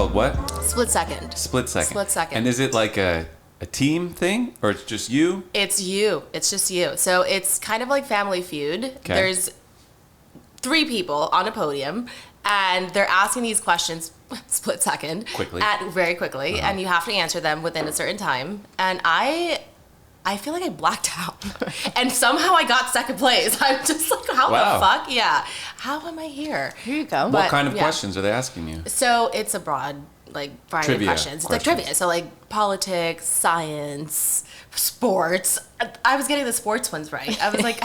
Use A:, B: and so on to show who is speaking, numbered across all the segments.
A: spelled what?
B: Split second.
A: Split second.
B: Split second.
A: And is it like a team thing, or it's just you?
B: It's you. It's just you. So it's kind of like Family Feud.
A: Okay.
B: There's 3 people on a podium, and they're asking these questions split second.
A: Quickly.
B: Very quickly, and you have to answer them within a certain time. And I feel like I blacked out. And somehow I got second place. I'm just like, how the fuck? Yeah. How am I here?
C: Here you go.
A: What kind of questions are they asking you?
B: So it's a broad, like, variety of questions. It's like trivia. So, like, politics, science, sports. I was getting the sports ones right. I was like,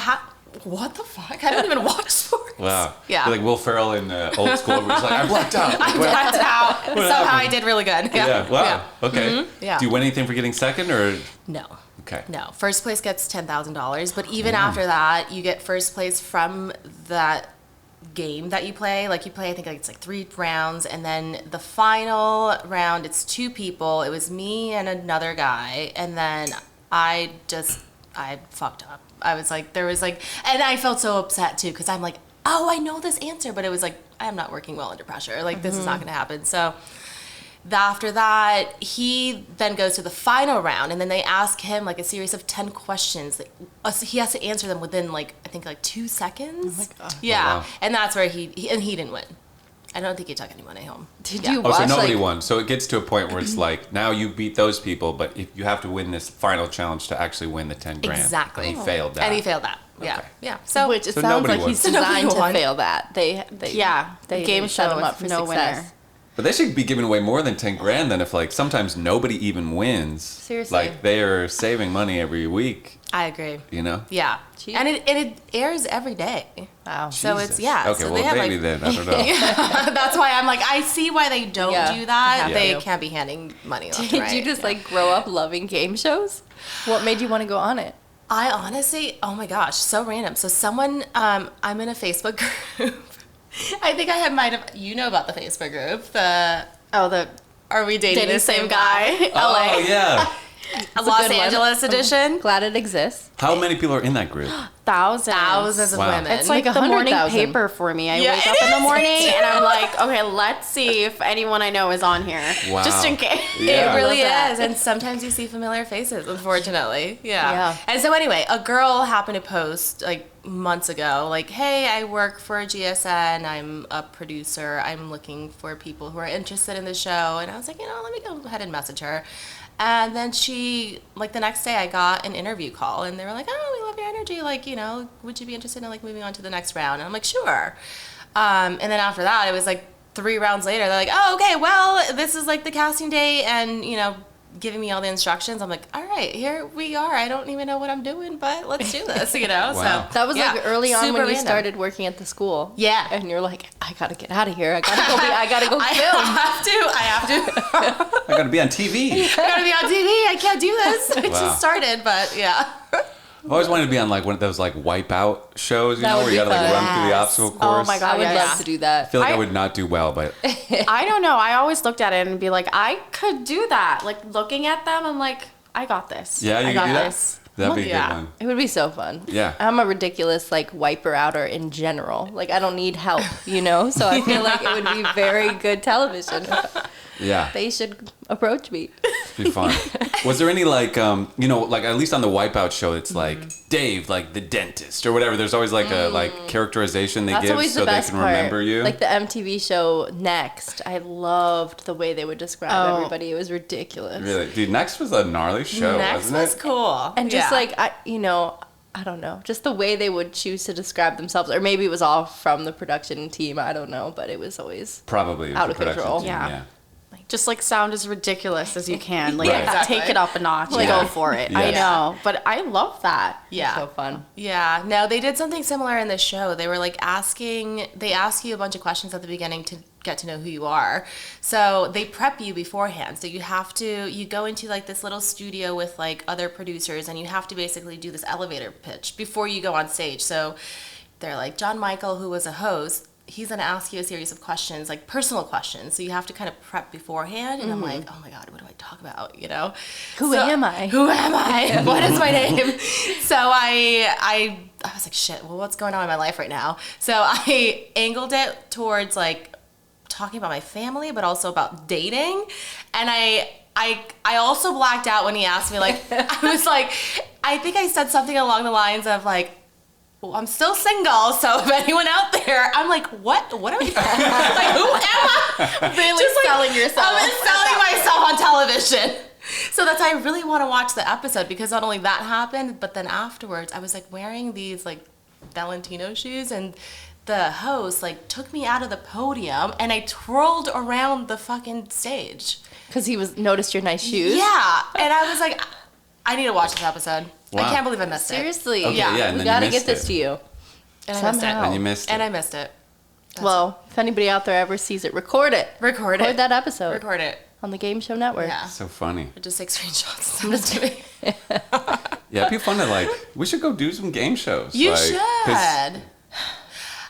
B: what the fuck? I don't even watch sports.
A: Wow.
B: Yeah.
A: You're like Will Ferrell in Old School, where he's like, I blacked out.
B: I blacked out. Somehow I did really good.
A: Yeah. Wow.
B: Yeah.
A: Okay.
B: Mm-hmm. Yeah.
A: Do you win anything for getting second, or?
B: No.
A: Okay.
B: No. First place gets $10,000, but even after that, you get first place from that game that you play. Like, you play, I think it's like 3 rounds, and then the final round, it's 2 people. It was me and another guy, and then I fucked up. I was like, and I felt so upset too, because I'm like, oh, I know this answer, but it was like, I'm not working well under pressure. Like, this is not going to happen. So after that, he then goes to the final round, and then they ask him like a series of 10 questions. He has to answer them within like, I think like 2 seconds. Oh my God. Yeah. Oh, wow. And that's where he didn't win. I don't think he took any money home.
C: Did you watch?
A: So nobody won. So it gets to a point where it's like, now you beat those people, but if you have to win this final challenge to actually win the 10 grand.
B: Exactly.
A: And he failed that.
B: Yeah.
A: Okay.
B: Yeah. So
C: which it sounds like he's designed to
B: won.
C: fail that. They game set him up for
D: no
C: success.
D: winner.
A: But they should be giving away more than 10 grand then, if like sometimes nobody even wins.
C: Seriously.
A: Like they are saving money every week.
B: I agree.
A: You know?
B: Yeah.
C: Jeez.
B: And it airs every day.
C: Wow.
B: So
A: Jesus.
B: it's, yeah.
A: Okay,
B: so
A: well
B: they have
A: maybe
B: like,
A: then, I don't know.
B: Yeah, that's why I'm like, I see why they don't do that.
C: Yeah.
B: They can't be handing money left
C: Did
B: and right.
C: you just like grow up loving game shows? What made you want to go on it?
B: I honestly, oh my gosh, so random. So someone, I'm in a Facebook group. I think you know about the Facebook group. Are we dating the same guy?
A: Oh, yeah.
B: Los Angeles edition.
C: Glad it exists.
A: How many people are in that group?
D: Thousands
B: of
A: Wow.
B: women.
D: It's like
C: Like
D: the morning
C: 100,000.
D: paper for me. I
B: Yeah,
D: wake
B: it
D: up in the
B: is.
D: morning
B: Me too.
D: and I'm like, okay, let's see if anyone I know is on here.
A: Wow.
D: Just in case.
A: Yeah.
B: It really
C: love that.
B: is. And sometimes you see familiar faces, unfortunately. Yeah.
C: Yeah.
B: And so anyway, a girl happened to post like months ago, like, hey, I work for GSN. I'm a producer. I'm looking for people who are interested in the show. And I was like, let me go ahead and message her. And then she, like the next day I got an interview call and they were like, oh, we love your energy. Like, would you be interested in like moving on to the next round? And I'm like, sure. And then after that, it was like 3 rounds later, they're like, oh, okay, well, this is like the casting day and, giving me all the instructions. I'm like, all right, here we are. I don't even know what I'm doing, but let's do this,
A: Wow.
B: So
C: That was like early on
B: super
C: when you
B: random.
C: started working at the school.
B: Yeah.
C: And you're like, I gotta get out of here. I gotta go film.
B: I have to.
A: I gotta be on TV.
B: I gotta be on TV. I can't do this. It
A: Wow.
B: just started, but yeah.
A: I've always wanted to be on like one of those like wipeout shows,
C: That would
A: where you
C: be
A: gotta like
C: fun.
A: run through the
B: Yes.
A: obstacle
D: Oh
A: course.
D: my God.
C: I would
D: Yeah,
C: love
D: yeah.
C: to do that.
A: I feel like I
D: I-
A: would not do well, but
D: I don't know. I always looked at it and be like, I could do that. Like looking at them, I'm like, I got this.
A: yeah, you
D: I
A: can
D: got
A: do that.
D: this.
A: That'd be a
D: Yeah.
A: good one.
C: It would be so fun.
A: Yeah.
C: I'm a ridiculous like wiper outer in general. Like I don't need help, So I feel like it would be very good television.
A: Yeah,
C: They should approach me.
A: it'd be fun. Was there any like like at least on the Wipeout show, it's like Dave, like the dentist or whatever. There's always like a characterization they
C: That's
A: give
C: always
A: so
C: the
A: they
C: best
A: can
C: part.
A: remember you.
C: Like the MTV show Next. I loved the way they would describe everybody. It was ridiculous.
A: Really, dude, Next was a gnarly show,
B: Next
A: wasn't
B: was
A: it?
B: cool.
C: And just like I don't know, just the way they would choose to describe themselves, or maybe it was all from the production team. I don't know, but it was always
A: Probably it was
C: Out
A: the
C: of
A: production
C: control.
A: team,
D: Yeah. Just like sound as ridiculous as you can. Like
A: Right.
B: Exactly.
D: take it up a notch.
A: Like-
D: Go for it. I
A: Yes.
D: know. But I love that.
B: Yeah.
C: so fun.
B: Yeah, no, they did something similar in the show. They were like they ask you a bunch of questions at the beginning to get to know who you are. So they prep you beforehand. So you go into like this little studio with like other producers and you have to basically do this elevator pitch before you go on stage. So they're like, John Michael, who was a host, he's going to ask you a series of questions, like personal questions. So you have to kind of prep beforehand. And I'm like, oh my God, what do I talk about?
C: Who am I?
B: Who am I? What is my name? So I was like, shit, well, what's going on in my life right now? So I angled it towards like talking about my family, but also about dating. And I also blacked out when he asked me, like, I was like, I think I said something along the lines of like, well, I'm still single, so if anyone out there, I'm like, what are we, like, who am I?
C: Really selling yourself.
B: I'm selling myself on television. So that's why I really want to watch the episode, because not only that happened, but then afterwards I was like wearing these like Valentino shoes, and the host like took me out of the podium and I twirled around the fucking stage.
C: Because he noticed your nice shoes?
B: Yeah. And I was like, I need to watch this episode.
A: Wow.
B: I can't believe I missed it.
C: Seriously.
A: Okay, yeah, and
C: we
A: then
C: gotta
A: you
C: get
A: missed
C: this
A: it.
C: to you.
B: And I
C: Somehow.
B: missed it.
A: And you missed it.
B: And I missed it.
C: Well, if anybody out there ever sees it, record it.
B: Record it.
C: Record that episode.
B: Record it.
C: On the Game Show Network.
B: Yeah.
A: So funny.
B: Or just take screenshots. I'm just doing.
A: Yeah, it'd be fun to like. We should go do some game shows.
B: You
A: like, 'cause-
B: should.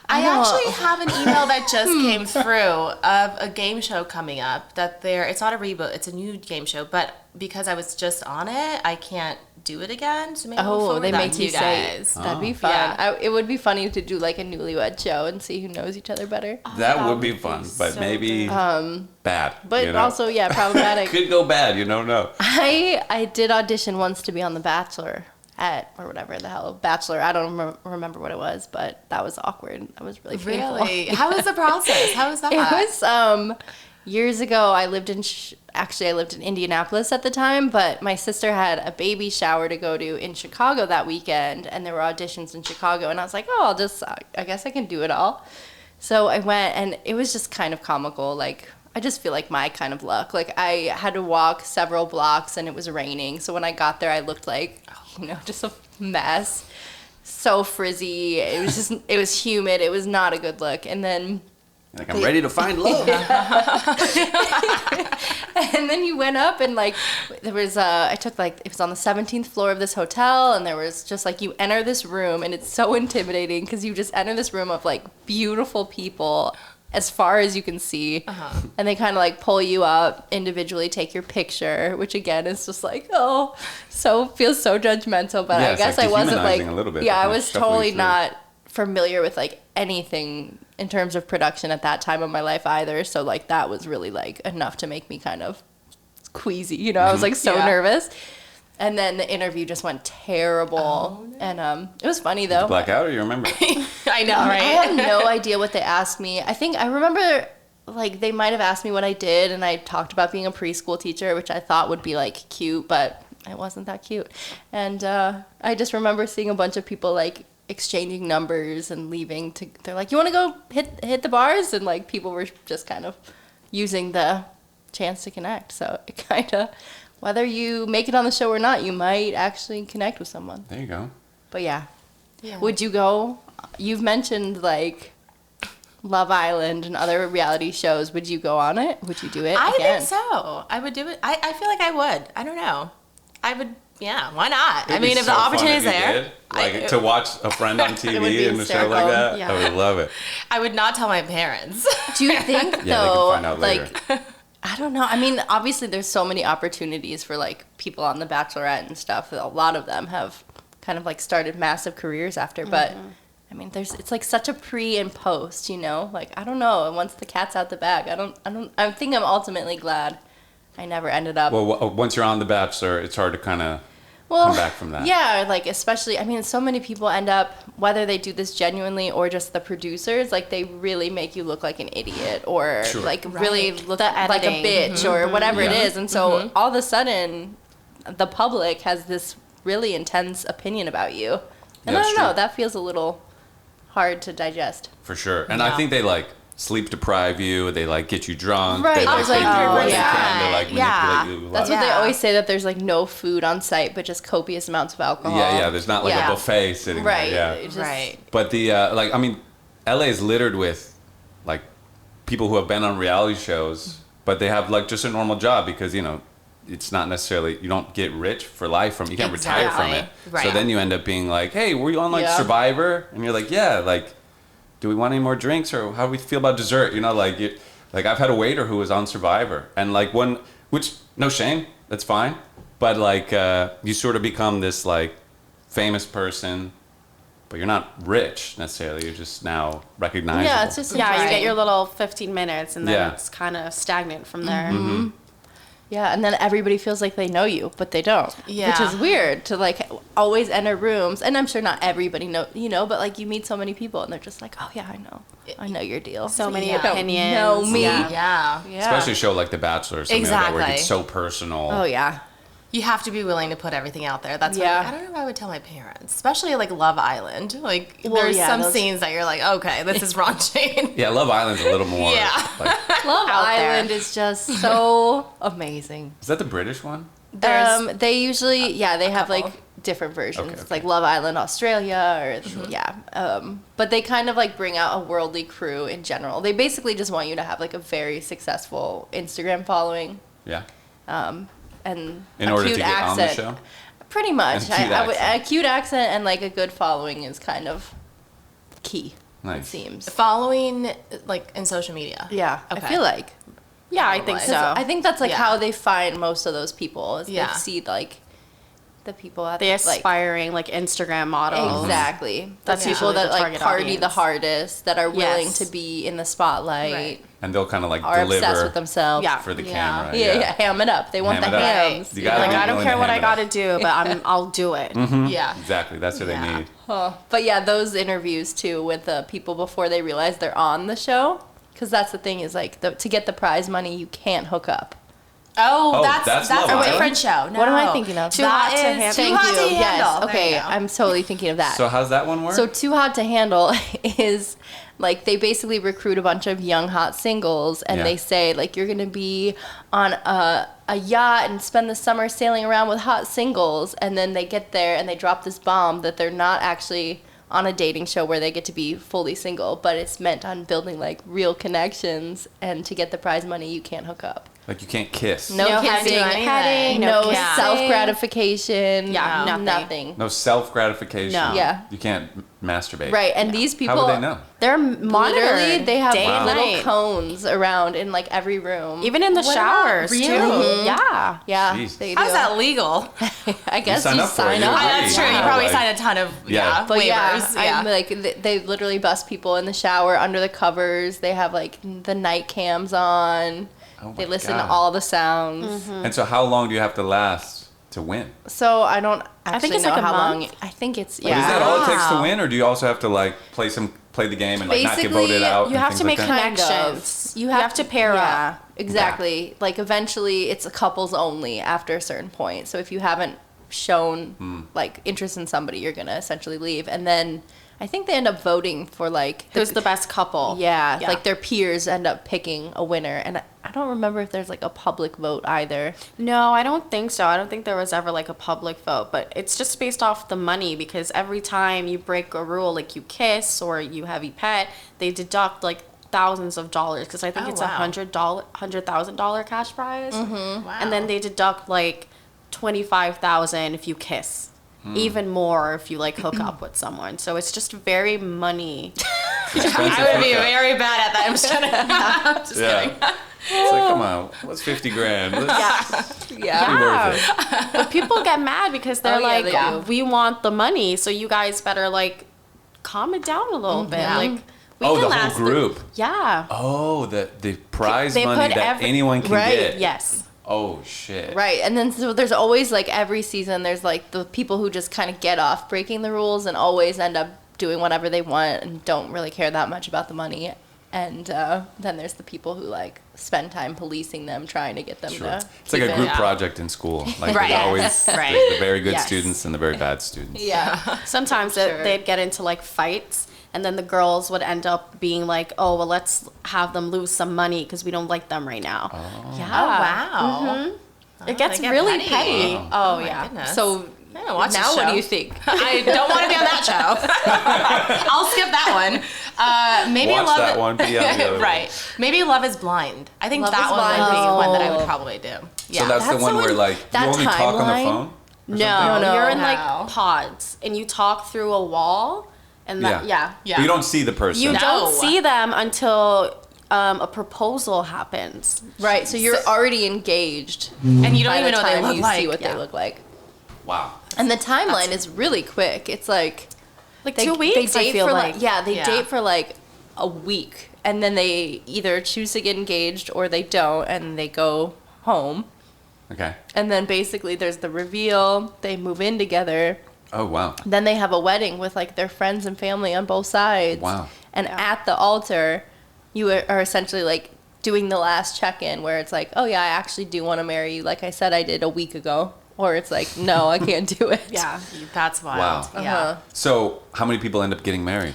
B: I
C: know.
B: actually have an email that just came through of a game show coming up that it's not a reboot, it's a new game show, but because I was just on it, I can't do it again. So maybe we'll
C: Oh,
B: forward
C: they
B: that
C: make
B: to
C: you say
B: guys.
C: that'd be
A: Oh.
C: fun.
B: Yeah.
C: It would be funny to do like a newlywed show and see who knows each other better.
A: That
B: that
A: would be
B: would
A: fun,
B: be
A: but
B: so
A: maybe
B: good.
A: bad.
C: But
A: you know?
C: also, yeah, problematic.
A: Could go bad. You don't know.
C: I did audition once to be on The Bachelor or whatever the hell, Bachelor. I don't remember what it was, but that was awkward. That was really painful.
B: Really? How was the process? How was that?
C: It was years ago. I lived in I lived in Indianapolis at the time, but my sister had a baby shower to go to in Chicago that weekend, and there were auditions in Chicago, and I was like, oh, I guess I can do it all. So I went, and it was just kind of comical. Like, I just feel like my kind of luck. Like, I had to walk several blocks, and it was raining, so when I got there, I looked like, just a mess. So frizzy. It was humid. It was not a good look. And then
A: Like I'm ready to find love.
C: and then you went up and like there was it was on the 17th floor of this hotel, and there was just like you enter this room and it's so intimidating because you just enter this room of like beautiful people as far as you can see, and they kind of like pull you up individually, take your picture, which again is just like feels so judgmental. But
A: Yeah,
C: I
A: it's
C: guess
A: like
C: I wasn't like
A: dehumanizing a little bit.
C: yeah, I
A: Like,
C: was
A: shuffle you
C: totally
A: through.
C: not familiar with like anything in terms of production at that time of my life either. So like that was really like enough to make me kind of queasy. I was like so
B: Yeah.
C: nervous. And then the interview just went terrible. And it was funny though.
A: Black out, or you remember?
B: I know,
C: I
B: right?
C: have no idea what they asked me. I remember like they might have asked me what I did, and I talked about being a preschool teacher, which I thought would be like cute, but it wasn't that cute. And I just remember seeing a bunch of people like exchanging numbers and leaving they're like, you want to go hit the bars? And like people were just kind of using the chance to connect. So it kind of, whether you make it on the show or not, you might actually connect with someone.
A: There you go.
C: But yeah.
B: Yeah.
C: Would you go? You've mentioned like Love Island and other reality shows. Would you go on it? Would you do it
B: I
C: again?
B: think so. I would do it. I feel like I would. I don't know. I would. Yeah, why not?
A: It'd
B: I mean,
A: be
B: if
A: so
B: the
A: fun
B: opportunity's
A: if you
B: there,
A: did. Like to watch a friend on
C: would be
A: TV in a show like
C: hysterical.
A: that,
B: Yeah.
A: I would love it.
B: I would not tell my parents.
C: Do you think
A: Yeah, they
C: though?
A: can find out later.
C: Like, I don't know. I mean, obviously, there's so many opportunities for like people on The Bachelorette and stuff. A lot of them have kind of like started massive careers after, but. I mean, it's like such a pre and post, Like I don't know. Once the cat's out the bag, I think I'm ultimately glad I never ended up.
A: Well, once you're on The Bachelor, it's hard to kind of come back from that.
C: Yeah, like especially, I mean, so many people end up, whether they do this genuinely or just the producers, like they really make you look like an idiot or
A: Sure.
C: like really look
B: The
C: like a
B: editing.
C: bitch or whatever it
A: Yeah.
C: is. And so all of a sudden, the public has this really intense opinion about you. And I
A: That's
C: don't know,
A: true.
C: that feels a little hard to digest.
A: For sure. And
B: Yeah.
A: I think they like sleep deprive you. They like get you drunk.
C: Right,
A: They like
C: there's,
A: they
C: like,
A: do what they
C: yeah.
A: can to like
B: Yeah.
A: manipulate you. a
C: That's
A: lot.
C: what they
B: Yeah.
C: always say, that there's like no food on site, but just copious amounts of alcohol.
A: Yeah. There's not like
C: Yeah.
A: a buffet sitting
C: Right.
A: there. Yeah.
C: It just-
B: Right.
A: But the like, I mean, LA is littered with like people who have been on reality shows, but they have like just a normal job because it's not necessarily, you don't get rich for life from, you can't retire from it.
B: Exactly.
A: So
B: Right.
A: then you end up being like, hey, were you on like
C: Yeah.
A: Survivor? And you're like, yeah, like, do we want any more drinks, or how do we feel about dessert? Like I've had a waiter who was on Survivor, and like which no shame, that's fine, but like you sort of become this like famous person, but you're not rich necessarily. You're just now recognizable.
C: Yeah, it's just
D: Yeah, you get
C: interesting.
D: your little 15 minutes, and then
A: Yeah.
D: it's kind of stagnant from there.
C: Yeah, and then everybody feels like they know you, but they don't.
B: Yeah.
C: Which is weird to like always enter rooms, and I'm sure not everybody know, but like you meet so many people and they're just like, oh yeah, I know your deal.
D: So many
B: Yeah.
D: opinions.
C: Know me.
D: Yeah.
B: Yeah.
C: Yeah.
A: Especially a show like The Bachelor or something like that, where it gets
B: Exactly.
A: so personal.
C: Oh yeah.
B: You have to be willing to put everything out there. That's
C: Yeah.
B: what I don't know if I would tell my parents, especially like Love Island. Like
C: Well,
B: there's
C: yeah,
B: some
C: those-
B: scenes that you're like, okay, this is raunchy.
A: Yeah, Love Island's a little more.
B: Yeah.
A: Like,
C: Love
D: Out there.
C: Island is just so amazing.
A: is that the British one?
B: There's
C: They usually they have
B: couple.
C: like different versions.
A: Okay,
C: It's like Love Island Australia or but they kind of like bring out a worldly crew in general. They basically just want you to have like a very successful Instagram following.
A: Yeah.
C: And
A: In
C: a
A: order
C: cute
A: to get on the
C: accent.
A: show?
C: Pretty much.
A: And a cute accent.
C: A cute accent and like a good following is kind of key. It
A: Nice.
C: seems.
B: following like in social media.
C: Yeah,
B: Okay.
C: I feel like.
D: Yeah, I think
B: Probably.
D: so.
C: I think that's like
B: Yeah.
C: how they find most of those people. Is
B: Yeah.
C: they see like the people at
D: the
C: like,
D: aspiring like Instagram models.
C: exactly.
D: That's
C: the people
D: usually
C: that
D: the
C: like
D: target
C: party
D: audience.
C: the hardest, that are willing
D: Yes.
C: to be in the spotlight,
B: Right.
A: And they'll kind of like
C: are obsessed
A: deliver
C: with themselves.
D: Yeah.
A: for the
B: Yeah.
A: camera.
C: Yeah, ham it up. They want
A: Ham
C: the
A: it up.
C: hams.
A: You gotta
D: Like
A: be
D: I don't
A: willing
D: care
A: to
D: what I
A: ham it up.
D: gotta do, but I'll do it.
B: Yeah.
A: Exactly. That's what
B: Yeah.
A: they need.
C: But yeah, those interviews too with the people before they realize they're on the show, because that's the thing is like to get the prize money, you can't hook up.
B: Oh,
A: Oh,
B: that's
A: that's
B: a
A: Love Island?
B: different show. No.
C: What am I thinking of?
D: Too
B: That
D: Hot to
B: is
D: Handle.
B: Too
C: Thank
B: Hot
C: you.
B: to Handle.
C: Yes.
B: There
C: Okay.
B: you go.
C: I'm totally thinking of that.
A: So how's that one work?
C: So Too Hot to Handle is like they basically recruit a bunch of young hot singles and
A: Yeah.
C: they say like you're gonna be on a yacht and spend the summer sailing around with hot singles, and then they get there and they drop this bomb that they're not actually on a dating show where they get to be fully single, but it's meant on building like real connections, and to get the prize money you can't hook up.
A: Like you can't kiss.
C: No
B: No
C: kissing,
B: heading,
C: heading,
D: no
C: no
D: kissing.
C: self gratification,
D: Yeah, nothing.
C: nothing.
A: No self gratification.
D: No.
C: Yeah.
A: You can't masturbate.
C: Right, and these people
A: How would they know?
D: They're monitored.
C: literally they have
D: day and
C: little
D: night.
C: cones around in like every room.
D: Even in the
B: What about-
D: showers
B: really?
D: too. Yeah.
C: Yeah,
A: Jeez.
C: they do.
B: How's that legal?
C: I guess
A: sign
C: you
A: up for it,
C: sign
A: you're
C: up.
A: right.
B: That's true. You
A: Yeah.
B: probably
A: Like-
B: sign a ton of
A: Yeah.
C: But
B: waivers.
C: yeah, I'm like they literally bust people in the shower under the covers. They have like the night cams on.
A: Oh
C: They
A: my
C: listen
A: God.
C: to all the sounds.
D: Mm-hmm.
A: And so how long do you have to last to win?
C: So I don't actually
D: think it's
C: know
D: like a
C: how
D: month.
C: long. I think it's
A: Like, is that
C: yeah.
A: all it takes to
B: Wow.
A: win, or do you also have to like play the game and like not get
C: Basically,
A: voted out?
D: you
A: and
D: have
A: things
D: to
A: like
D: make
A: that?
C: Kind
D: connections.
C: of.
D: You have to pair
C: yeah,
D: up.
C: exactly. Like eventually, it's a couples only after a certain point. So if you haven't shown like interest in somebody, you're gonna essentially leave. And then I think they end up voting for like
D: Who's the best couple?
C: yeah, like their peers end up picking a winner. And I don't remember if there's like a public vote either.
D: No, I don't think so. I don't think there was ever like a public vote, but it's just based off the money, because every time you break a rule, like you kiss or you have a pet, they deduct like thousands of dollars, because I think
B: Oh,
D: it's
B: wow.
D: $100,000 cash prize,
B: Wow.
D: and then they deduct like 25,000 if you kiss. Even more if you like hook up with someone. So it's just very money.
A: Expensive
B: I would be
A: hookup.
B: very bad at that. I'm just kidding. I'm just
A: Yeah.
B: kidding.
A: It's like, come on, what's 50 grand? Let's be worth it.
D: But people get mad because they're
C: Oh, yeah,
D: like,
C: they do.
D: we want the money, so you guys better like calm it down a little bit.
B: Yeah.
D: Like, we
A: Oh,
D: can
A: the
D: last
A: whole group.
D: Yeah.
A: Oh, the prize
D: They
A: money
D: put
A: that anyone can
C: right,
A: get.
D: Yes.
A: Oh shit.
C: Right, and then so there's always like every season there's like the people who just kind of get off breaking the rules and always end up doing whatever they want and don't really care that much about the money. And then there's the people who like spend time policing them, trying to get them
A: Sure.
C: to.
A: It's like a
C: keep
A: group
C: it.
A: project in school. Like
B: Right.
A: there's always
B: Right.
A: there's the very good
D: Yes.
A: students and the very bad students.
C: Yeah.
D: Sometimes
B: Sure.
D: they'd get into like fights, and then the girls would end up being like, oh, well, let's have them lose some money because we don't like them right now. Yeah.
B: Oh, wow.
D: It gets
B: they get
D: really
B: petty.
D: petty.
A: Wow.
D: Oh,
B: my
D: yeah.
B: goodness.
C: So
B: I don't watch
C: now
B: this
C: what
B: show.
C: do you think?
B: I don't want to be on that show. I'll skip that one. Maybe
A: Watch
B: Love
A: that one, be on the other one.
B: right. Maybe Love is Blind. I think
C: Love
B: that
C: is
B: one would be
C: Blind.
B: one that I
C: Oh.
B: would probably do. Yeah.
A: So that's the
C: That's
A: one
C: the
A: where
C: one-
A: like you
C: that
A: only talk on the
C: timeline?
A: phone? Or
D: No,
A: something?
C: No.
D: you're in
B: No.
D: like pods, and you talk through a wall, and that, yeah.
B: Yeah.
A: But you don't see the person.
D: You
B: No.
D: don't see them until a proposal happens.
C: Right, so you're already engaged.
B: and you don't
C: by
B: even
C: the
B: know what they
C: time
B: look
C: you
B: like.
C: see what
B: Yeah.
C: they look like.
A: Wow.
C: And the timeline is really quick. It's like
D: Like 2 weeks,
C: They date
D: I feel
C: for
D: like.
C: they
B: Yeah.
C: date for like a week, and then they either choose to get engaged or they don't, and they go home.
A: Okay.
C: And then basically there's the reveal. They move in together.
A: Oh wow.
C: Then they have a wedding with like their friends and family on both sides.
A: Wow.
C: And at the altar, you are essentially like doing the last check-in where it's like, oh yeah, I actually do want to marry you, like I said I did a week ago. Or it's like, no, I can't do it.
D: Yeah.
B: That's wild.
A: Wow.
B: Yeah.
C: Uh-huh.
A: So how many people end up getting married?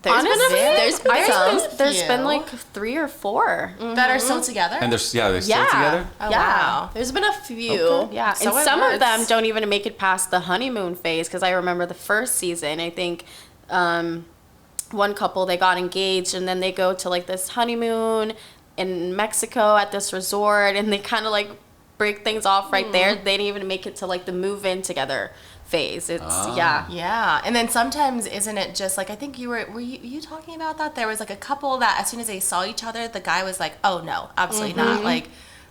C: There's been
D: Honestly,
C: there's been some.
D: there's been
B: few.
D: like 3 or 4.
B: That are still together?
A: And they're still
C: Yeah.
A: together.
B: Oh,
D: Yeah.
B: wow.
C: There's been a few.
A: Okay.
D: Yeah,
B: So
D: and
B: it
D: some of
B: works.
D: them don't even make it past the honeymoon phase because I remember the first season. I think one couple, they got engaged and then they go to like this honeymoon in Mexico at this resort and they kind of like break things off right there. They didn't even make it to like the move in together phase. It's yeah.
B: Yeah, and then sometimes isn't it just like I think were you talking about that? There was like a couple that as soon as they saw each other, the guy was like, "Oh no, absolutely not! Like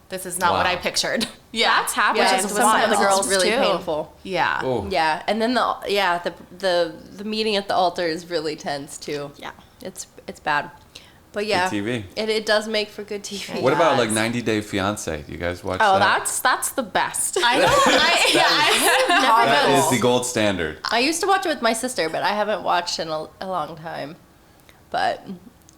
B: this is not what
A: Wow.
B: I pictured."
D: That's happened
C: Yeah,
B: Which is
C: some of the
B: wild.
C: girls
B: It's
C: really
B: too.
C: painful.
B: Yeah.
A: Oh.
C: Yeah, and then the meeting at the altar is really tense too.
D: Yeah.
C: It's bad, but yeah,
A: Good TV.
C: it does make for good TV.
A: What about like
B: Yes.
A: 90 Day Fiance? Do you guys watch
D: Oh,
A: that?
D: that's the best.
B: I know.
A: That is the gold standard.
C: I used to watch it with my sister, but I haven't watched in a long time. But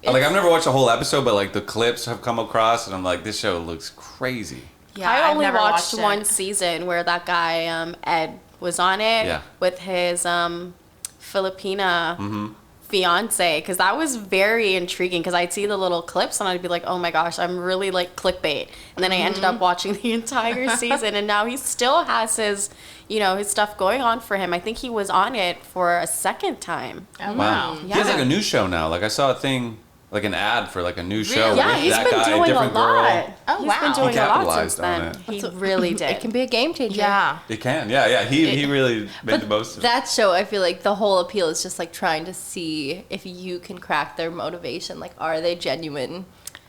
A: Like I've never watched a whole episode, but like the clips have come across, and I'm like, this show looks crazy.
B: Yeah,
D: I
B: I've
D: only
B: never
D: watched
B: it.
D: one season where that guy Ed was on it
A: Yeah.
D: with his Filipina
A: Mm-hmm.
D: fiance because that was very intriguing because I'd see the little clips and I'd be like, oh my gosh, I'm really like clickbait, and then I ended up watching the entire season and now he still has his his stuff going on for him. I think he was on it for a second time.
B: Oh,
A: Wow. He has
D: Yeah.
A: like a new show now. Like I saw a thing, like an ad for like a new show.
B: Really?
D: Yeah,
A: with
D: he's
A: that
D: been
A: guy,
D: doing a
A: different
D: lot.
A: girl.
B: Oh,
D: He's
B: wow.
D: been doing
A: He
D: a lot
A: capitalized
D: since
A: on
D: then.
A: it.
D: He really did.
C: it can be a game changer.
B: Yeah.
A: It can, yeah. He really made the most of it.
C: That show, I feel like the whole appeal is just like trying to see if you can crack their motivation. Like, are they genuine?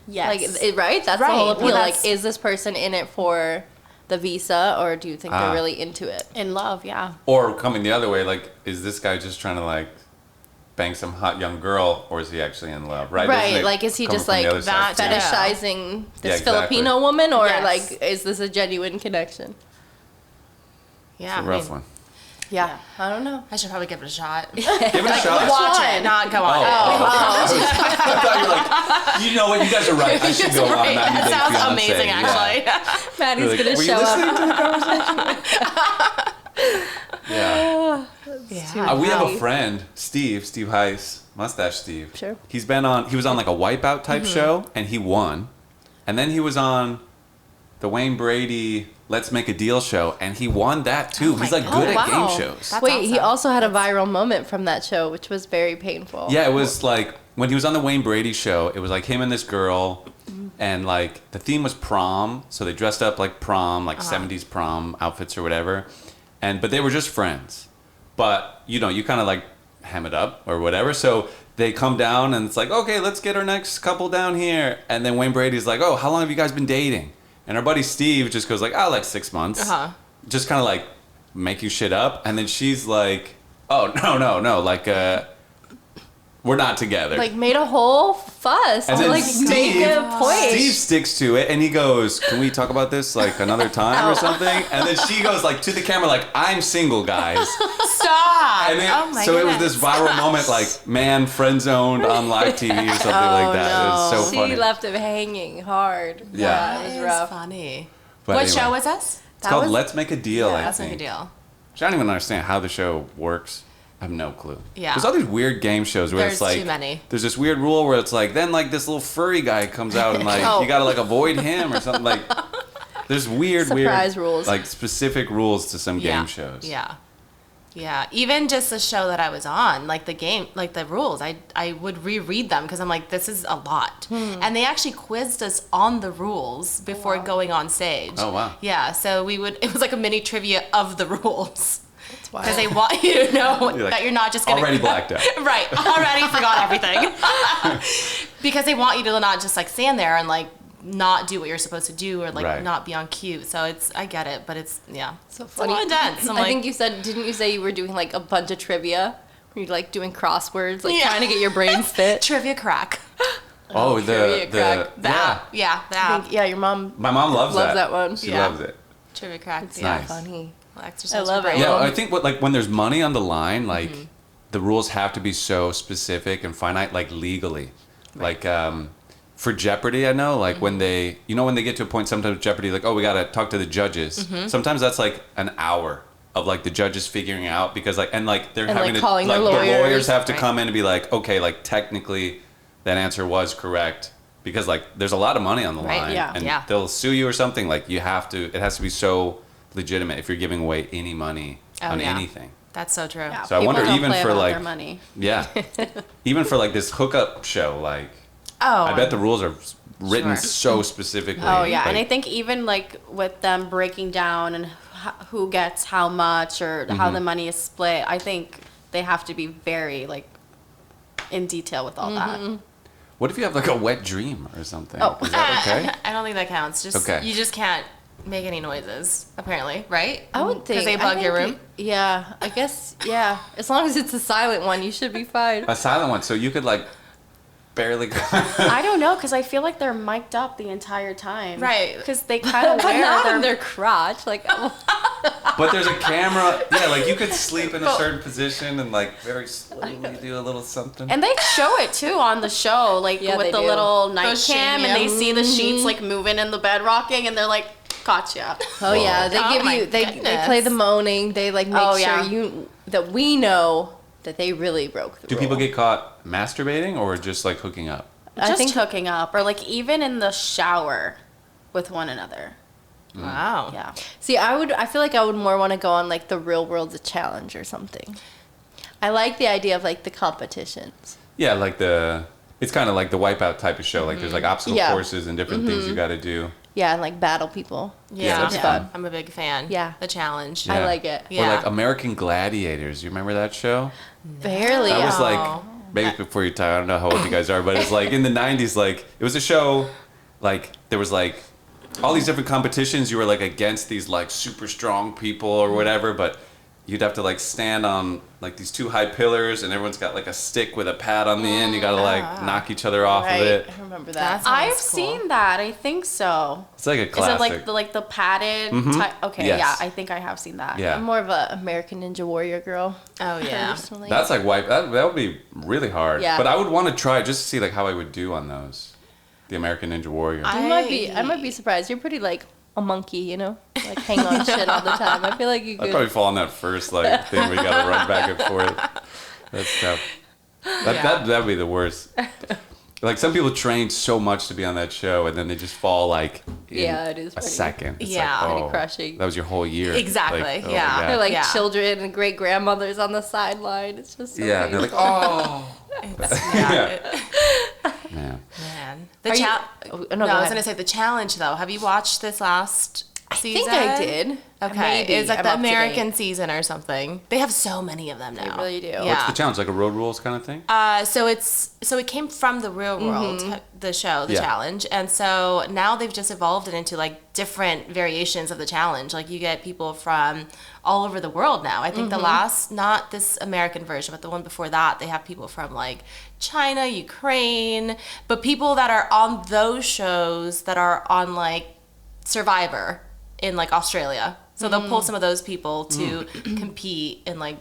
D: Yes.
C: Like, right? That's the
B: Right.
C: whole
B: Well,
C: appeal.
B: that's-
C: Like, is this person in it for the visa, or do you think
A: Ah.
C: they're really into it?
D: In love, yeah.
A: Or coming the other way, like, is this guy just trying to like bang some hot young girl, or is he actually in love? Right?
C: Right,
A: Doesn't it
C: like, is he
A: come
C: just,
A: from the
C: like,
A: other side, too?
C: Fetishizing this
A: Yeah, exactly.
C: Filipino woman, or
D: Yes.
C: like, is this a genuine connection?
B: Yeah.
A: It's a rough one.
C: Yeah, I don't know.
B: I should probably give it a shot.
A: Give it a shot.
B: Watch it, not go on.
A: I thought you were like, you know what? You guys are right. I should go on
B: Right.
A: 90
B: That
A: Day
B: sounds
A: Fiancé.
B: amazing,
A: Yeah.
B: actually.
C: Maddie's
A: You're like,
C: gonna
A: were you
C: show up.
A: listening to the conversation? Yeah.
B: Yeah.
A: We have a friend, Steve Heiss, Mustache Steve.
C: Sure.
A: He was on like a Wipeout type show, and he won. And then he was on the Wayne Brady Let's Make a Deal show, and he won that too.
B: Oh
A: He's
B: my
A: like
B: God.
A: good at
B: Wow.
A: game shows.
B: That's
C: Wait, he
B: awesome.
C: also had a viral moment from that show, which was very painful.
A: Yeah, it was like when he was on the Wayne Brady show, it was like him and this girl, and like the theme was prom, so they dressed up like prom, like 70s prom outfits or whatever. But they were just friends. But you kind of like hem it up or whatever. So they come down and it's like, okay, let's get our next couple down here. And then Wayne Brady's like, oh, how long have you guys been dating? And our buddy Steve just goes like, oh, like 6 months. Just kind of like making shit up. And then she's like, oh, no, like, we're not together.
C: Like, made a whole fuss
A: And
C: to
A: then
C: like make a point.
A: Steve sticks to it and he goes, can we talk about this like another time or something? And then she goes like to the camera like, I'm single, guys.
B: Stop.
A: And
B: Oh my
A: so it was
B: goodness.
A: this viral moment like, man, friend zoned on live TV or something like that. It was so
C: She
A: funny.
C: left him hanging hard.
A: Yeah.
C: it was
B: That is
C: rough.
B: funny.
A: But
B: What
A: anyway,
B: show was this?
A: It's called Let's Make a Deal, I
B: Let's
A: think.
B: make a deal.
A: Which I don't even understand how the show works. I have no clue.
B: Yeah.
A: There's all these weird game shows where it's
B: There's
A: like
B: too many.
A: there's this weird rule where it's like then like this little furry guy comes out and like
C: Oh.
A: you gotta like avoid him or something like. There's weird
C: Surprise rules.
A: like specific rules to some game shows.
B: Yeah. Yeah. Even just the show that I was on, like the game, like the rules, I would reread them because I'm like, this is a lot. And they actually quizzed us on the rules before going on stage.
A: Oh, wow.
B: Yeah. So it was like a mini trivia of the rules.
C: That's wild.
B: Because they want you to know
A: You're like,
B: that you're not just going to.
A: already blacked out.
B: Right. Already forgot everything. Because they want you to not just like stand there and like not do what you're supposed to do or like
A: Right.
B: not be on cue. So I get it, but it's,
C: So
B: it's a
C: funny.
B: little intense. I'm
C: I
B: like,
C: think didn't you say you were doing like a bunch of trivia You're like doing crosswords, like trying to get your brains fit.
B: Trivia Crack.
A: Oh,
C: Trivia Crack.
B: Yeah, that.
C: Your mom.
A: My mom loves
C: that one.
A: She
B: Yeah.
A: loves it.
B: Trivia Crack.
C: It's
A: nice.
C: funny.
B: Exercise
C: I love
B: for
C: it.
B: brain.
A: Yeah, I think when there's money on the line, like the rules have to be so specific and finite, like legally. Like for Jeopardy, I know, like when they get to a point, sometimes Jeopardy, like, oh, we gotta talk to the judges. Sometimes that's like an hour of like the judges figuring out because like they're having
C: like
A: to
C: calling
A: like
C: their
A: the
C: lawyers.
A: lawyers have to
B: Right.
A: come in and be like, okay, like technically that answer was correct because like there's a lot of money on the
B: Right,
A: line
C: yeah.
A: and
B: Yeah.
A: they'll sue you or something. Like it has to be so legitimate if you're giving away any money on
B: yeah.
A: anything.
B: That's so true.
D: Yeah,
A: So I
D: people
A: wonder
D: don't
A: even
D: play
A: for,
D: about
A: like-
D: their money.
A: Yeah. Even for like this hookup show, like
B: Oh,
A: I bet the rules are written
B: Sure.
A: so specifically.
D: Oh yeah, and I
A: like-
D: think even like with them breaking down and who gets how much or how the money is split, I think they have to be very like in detail with all that.
A: What if you have like a wet dream or something?
D: Oh.
A: Is that okay?
B: I don't think that counts. Just
A: Okay.
B: you just can't make any noises, apparently, right?
C: I would think.
B: Because they
C: I
B: bug your
C: think
B: room.
C: Yeah, I guess. Yeah, as long as it's a silent one, you should be fine.
A: A silent one, so you could like barely.
D: I don't know because I feel like they're mic'd up the entire time.
B: Right.
D: Because they kind of
C: But
D: wear
C: not
D: their
C: in their crotch. Like,
A: But there's a camera. Yeah, like you could sleep in a certain position and like very slowly do a little something.
D: And they show it too on the show, like
C: Yeah,
D: with
C: they
D: the
C: do.
D: little night
B: Those
D: cam,
B: shady-
D: and they see the sheets like moving in the bed rocking, and they're like, "Gotcha."
C: oh yeah, they
B: Oh
C: give
B: my
C: you. They
B: goodness.
C: play the moaning. They like make
D: Oh,
C: sure
D: yeah.
C: that we know that they really broke the
A: Do
C: rule.
A: people get caught masturbating or just like hooking up?
C: I
D: Just
C: think
D: hooking up, or like even in the shower with one another.
B: Wow.
D: Yeah.
C: See, I feel like I would more want to go on like the real world challenge or something. I like the idea of like the competitions.
A: Yeah, like it's kind of like the Wipeout type of show. Like there's like obstacle
C: Yeah.
A: courses and different things you got to do.
C: Yeah, and like battle people.
B: Yeah,
A: that's fun.
B: I'm a big fan.
C: Yeah.
B: The challenge.
A: Yeah.
C: I like it.
A: Or
B: Yeah.
A: like American Gladiators. You remember that show?
C: Barely.
A: That was
B: No.
A: like maybe before your time. I don't know how old you guys are, but it's like in the '90s. Like it was a show. Like there was like all these different competitions. You were like against these like super strong people or whatever, but you'd have to like stand on like these two high pillars, and everyone's got like a stick with a pad on the end. You gotta like knock each other off
C: Right.
A: of it.
C: I remember
B: That's-
C: that.
D: I've
B: cool.
D: seen that. I think so.
A: It's like a
D: Is
A: classic.
D: it like the padded type? Okay,
A: Yes.
D: yeah, I think I have seen that.
A: Yeah.
C: I'm more of a American Ninja Warrior girl.
B: Oh yeah.
C: Personally.
A: That's like that would be really hard.
C: Yeah.
A: But I would want to try just to see like how I would do on those. The American Ninja Warrior.
C: I might be surprised. You're pretty like a monkey, you know, like hang on shit all the time. I feel like you
A: I'd
C: could.
A: probably fall on that first like thing where you gotta run back and forth. That's tough. That'd be the worst. Like some people train so much to be on that show and then they just fall like in
C: Yeah, it is
A: a
C: pretty-
A: second. It's
B: Yeah.
A: like,
C: Pretty
A: oh,
C: crushing.
A: That was your whole year.
B: Exactly,
A: Like, oh my
B: yeah.
A: God.
C: They're like
B: Yeah.
C: children and great grandmothers on the sideline. It's just so
A: yeah, they're like,
C: painful.
A: oh
B: Yeah.
A: man.
B: Man.
C: Are you-
B: No,
C: oh, no,
B: I
C: go
B: was
C: ahead.
B: gonna say the challenge though. Have you watched this last
C: I
B: season?
C: think I did.
B: Okay,
C: Maybe.
B: it's like
C: I'm
B: the
C: up to date.
B: American season or something. They have so many of them now.
C: really do.
B: Yeah.
C: What's
A: The challenge, like a road rules kind of thing?
B: So it came from the real world, the show, the
A: Yeah.
B: challenge, and so now they've just evolved it into like different variations of the challenge. Like you get people from all over the world now. I think the last, not this American version, but the one before that, they have people from like China, Ukraine, but people that are on those shows that are on like Survivor in like Australia. So they'll pull some of those people to compete in like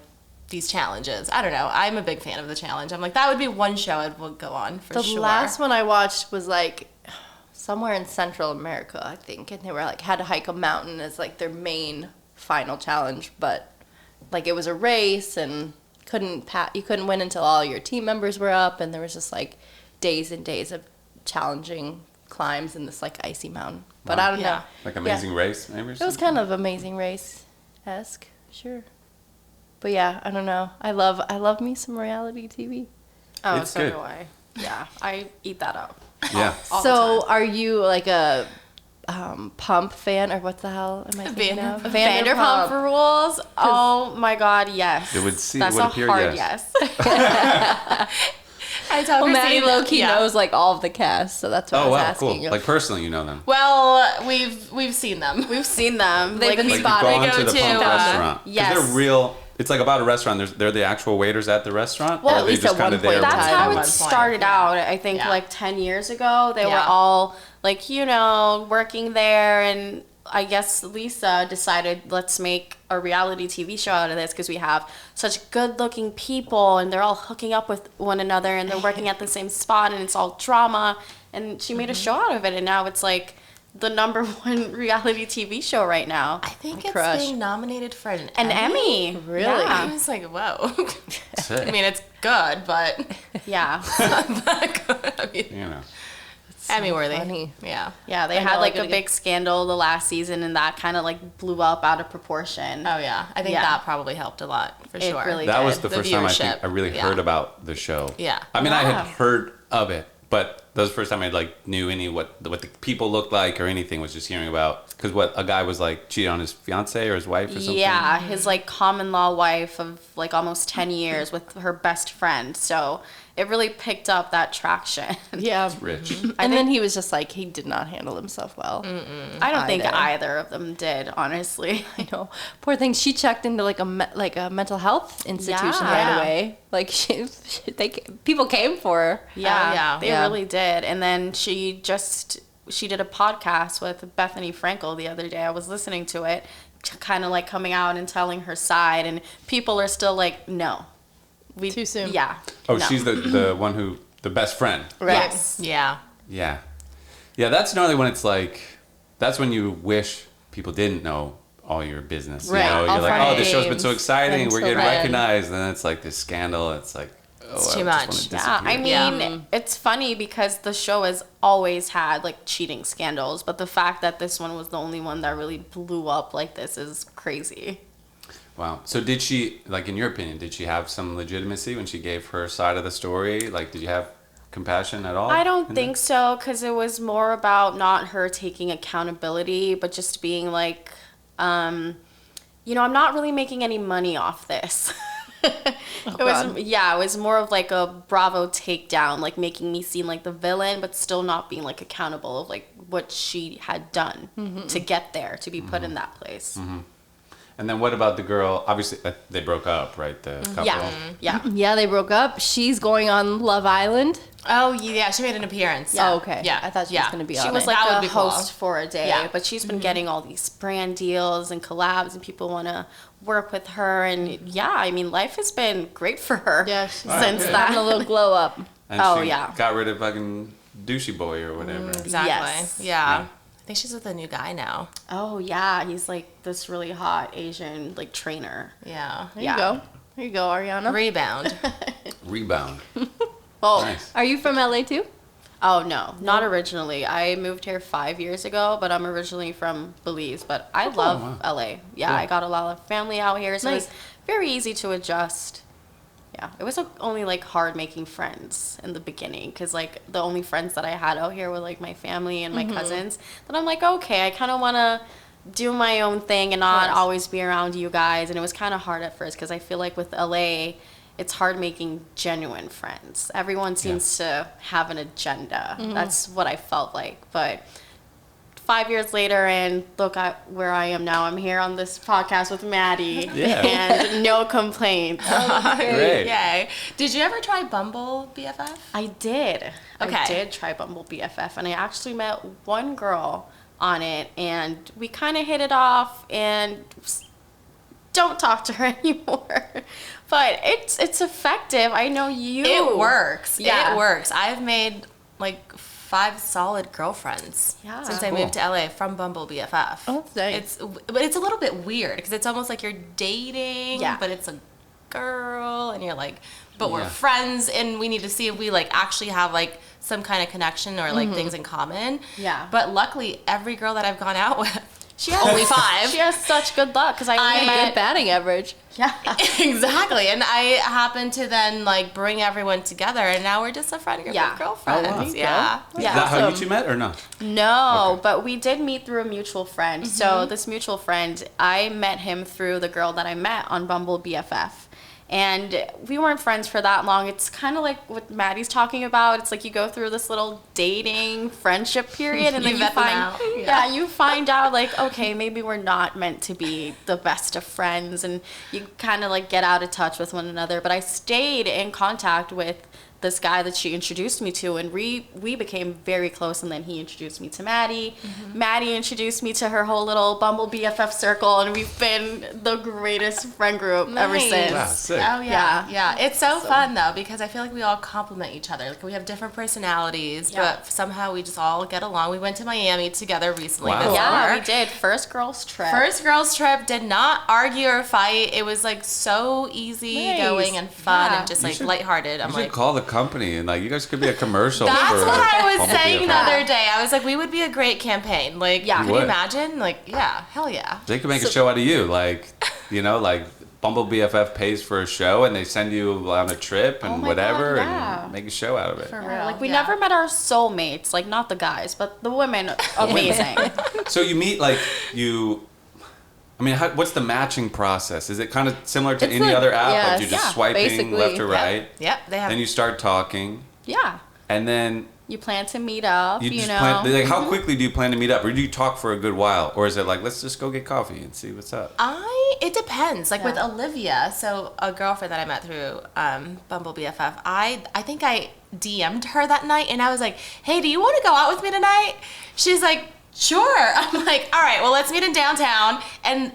B: these challenges. I don't know. I'm a big fan of the challenge. I'm like, that would be one show I would go on for
C: The
B: sure.
C: last one I watched was like somewhere in Central America, I think, and they were like had to hike a mountain as like their main final challenge, but like it was a race and you couldn't win until all your team members were up, and there was just like days and days of challenging climbs in this like icy mountain. But
A: Wow.
C: I don't
B: Yeah.
C: know.
A: Like Amazing Race, maybe? Or
C: It was
A: something?
C: kind of Amazing Race-esque, sure. But yeah, I don't know. I love me some reality TV.
D: Oh,
A: It's
D: so
A: good.
D: do I. Yeah, I eat that up.
A: Yeah.
D: All the
C: So
D: time.
C: are you like a Pump fan, or what the hell am I thinking of?
D: Vanderpump Rules. Oh my God, yes.
A: It would see-
D: That's
A: it would
D: a
A: appear
D: hard
A: yes.
D: yes.
B: I tell
C: Well, Maddie
B: Christine-
C: low-key
B: yeah.
C: knows like all of the cast, so that's what I
A: Oh
C: was
A: wow,
C: asking
A: cool.
C: you.
A: Like personally, you know them.
B: Well, we've seen them.
D: We've seen them.
C: They've been
A: Like you've
C: spotted.
A: gone
B: They
A: to
B: go
A: the
B: to,
A: Pump restaurant. 'Cause
D: yes.
A: they're real. it's like about a restaurant. They're the actual waiters at the restaurant?
C: Well,
A: or
C: at
A: are they
C: least
A: just
C: at
A: kind
C: one
A: of there?
C: point in
D: That's
C: time.
D: how
B: At
D: it
B: one point,
D: started
B: yeah.
D: out. I think
B: Yeah.
D: like 10 years ago, they were
B: Yeah.
D: all like, you know, working there. And I guess Lisa decided, let's make a reality TV show out of this because we have such good looking people and they're all hooking up with one another and they're working at the same spot and it's all drama. And she made a show out of it. And now it's like the #1 reality TV show right now.
B: I think it's
C: crush.
B: being nominated for an
D: Emmy.
C: Really?
B: I
D: Yeah.
B: was like, whoa.
A: Sick.
B: I mean, it's good, but
D: Yeah.
B: I mean,
A: You know.
B: Emmy worthy.
C: funny.
B: Yeah.
D: Yeah, they
C: I
D: had
C: know,
D: like
C: I'm
D: a
C: gonna
D: big scandal the last season and that kind of like blew up out of proportion.
B: Oh yeah. I think
D: Yeah.
B: that probably helped a lot for
D: It
B: sure.
D: really
A: That was
D: did.
A: the first time I think
B: viewership.
A: I really
B: Yeah.
A: heard about the show.
B: Yeah.
A: I mean, I
D: Yeah.
A: had heard of it, but that was the first time I like knew what the people looked like or anything. Was just hearing about because a guy was like cheating on his fiance or his wife or something.
D: Yeah, his like common law wife of like almost 10 years with her best friend. So it really picked up that traction.
C: Yeah.
A: Rich.
C: And then he was just like, he did not handle himself well.
D: I don't think
C: Either.
D: either of them did, honestly.
C: I know. Poor thing. She checked into like a mental health institution
D: Yeah.
C: right away. Like people came for her.
D: Yeah,
B: yeah.
D: they
C: Yeah.
D: really did. And then she did a podcast with Bethany Frankel the other day. I was listening to it, kind of like coming out and telling her side, and people are still like, no.
C: Too soon.
D: Yeah.
A: Oh,
D: no.
A: she's the one who the best friend.
C: Right.
D: Yes.
B: Yeah.
A: Yeah. Yeah, that's normally when it's like, that's when you wish people didn't know all your business.
C: Right.
A: You know,
C: All
A: you're like,
C: fun
A: oh, this show's been so
C: games
A: exciting. We're
C: until
A: getting
C: then.
A: recognized. And then it's like this scandal. It's like, oh,
B: It's
A: I
B: too
A: just
B: much.
A: wanna
D: Yeah, I
A: disappear.
D: mean,
B: Yeah.
D: it's funny because the show has always had like cheating scandals, but the fact that this one was the only one that really blew up like this is crazy.
A: Wow. So did she, like, in your opinion, did she have some legitimacy when she gave her side of the story? Like, did you have compassion at all?
D: I don't think so, because it was more about not her taking accountability, but just being like, you know, I'm not really making any money off this. It was more of like a Bravo takedown, like making me seem like the villain, but still not being like accountable of like what she had done to get there, to be put in that place.
A: And then what about the girl? Obviously, they broke up, right? The couple.
D: Yeah.
C: Yeah, they broke up. She's going on Love Island.
B: Oh yeah, she made an appearance.
C: Oh, okay.
B: Yeah.
C: I thought she was going to be
D: She
C: on
D: was
C: it.
D: like
B: That would
D: a
B: be cool.
D: host for a day,
B: Yeah.
D: but she's been getting all these brand deals and collabs, and people want to work with her. And yeah, I mean, life has been great for her.
C: Yeah, she's
D: since
A: good.
C: having a
D: that.
C: little glow up.
A: And
D: Oh,
A: she
D: yeah.
A: got rid of fucking douchey boy or whatever.
B: Exactly.
D: Yes.
B: Yeah. I think she's with a new guy now.
D: Oh yeah, he's like this really hot Asian like trainer.
B: Yeah.
C: There you go. There you go, Ariana.
B: Rebound.
A: Rebound.
C: Oh,
A: Nice.
C: are you from LA too?
D: Oh no, not originally. I moved here 5 years ago, but I'm originally from Belize. But I love
A: wow.
D: LA. Yeah,
A: Cool.
D: I got a lot of family out here, so
C: Nice.
D: it was very easy to adjust. Yeah, it was only like hard making friends in the beginning because like the only friends that I had out here were like my family and my cousins. Then I'm like, okay, I kind of want to do my own thing and not
C: course.
D: always be around you guys. And it was kind of hard at first because I feel like with LA, it's hard making genuine friends. Everyone seems to have an agenda. That's what I felt like. But 5 years later, and look at where I am now. I'm here on this podcast with Maddie,
A: Yeah.
D: and no complaints.
A: Great.
B: Yay. Did you ever try Bumble BFF?
D: I did. I
B: Okay.
D: did try Bumble BFF, and I actually met one girl on it, and we kind of hit it off, and don't talk to her anymore. But it's effective. I know you.
B: It works.
D: Yeah.
B: It works. I've made like 5 solid girlfriends
D: Yeah.
B: since I
A: Cool.
B: moved to LA from Bumble BFF.
C: Oh, that's nice.
B: But it's a little bit weird because it's almost like you're dating,
D: Yeah.
B: but it's a girl, and you're like, but we're
A: Yeah.
B: friends, and we need to see if we like actually have like some kind of connection or like things in common.
D: Yeah.
B: But luckily, every girl that I've gone out with,
D: She has,
B: only 5.
D: She has such good luck because I only
B: I-
D: met.
C: Good batting average.
D: Yeah.
B: Exactly, and I happened to then like bring everyone together, and now we're just a friend group
D: Yeah.
B: of girlfriends.
A: Oh, wow.
B: Yeah,
A: Is
B: yeah.
A: that how you
C: Awesome.
A: two met or no?
D: No,
A: Okay.
D: but we did meet through a mutual friend. So this mutual friend, I met him through the girl that I met on Bumble BFF. And we weren't friends for that long. It's kind of like what Maddie's talking about. It's like you go through this little dating friendship period, and then you find, you find out like, okay, maybe we're not meant to be the best of friends, and you kind of like get out of touch with one another. But I stayed in contact with this guy that she introduced me to, and we became very close, and then he introduced me to Maddie. Maddie introduced me to her whole little Bumble BFF circle, and we've been the greatest friend group ever since.
A: Wow, sick.
B: Oh yeah. It's so fun though, because I feel like we all complement each other. Like we have different personalities, but somehow we just all get along. We went to Miami together recently.
A: Wow.
B: Before.
D: Yeah, we did. First girls trip.
B: Did not argue or fight. It was like so easy going and fun and just like lighthearted. I'm
A: You
B: like,
A: should call the company and like you guys could be a commercial.
B: that's
A: for
B: what I was
A: Bumble
B: saying
A: BFF.
B: the other day. I was like, we would be a great campaign. Like, could you
A: would.
B: imagine? Like, yeah, hell yeah.
A: They could make a show out of you, like like Bumble BFF pays for a show and they send you on a trip and
D: my
A: whatever
D: God, yeah.
A: and make a show out of it.
B: For real.
D: Like we never met our soulmates, like not the guys, but the women. Amazing.
A: So you meet what's the matching process? Is it kind of similar to
C: It's
A: any
C: like-
A: other app?
C: yes,
A: Like you're just
C: yeah,
A: swiping
C: basically.
A: left or right,
B: Yep, they have.
A: then you start talking,
D: Yeah.
A: and then
D: You plan to meet up,
A: you
D: you
A: just
D: know.
A: plan. Like, how quickly do you plan to meet up, or do you talk for a good while, or is it like let's just go get coffee and see what's up?
B: It depends. Like with Olivia, so a girlfriend that I met through Bumble BFF, I think I DM'd her that night and I was like, hey, do you want to go out with me tonight? She's like, sure. I'm like, all right, well, let's meet in downtown. And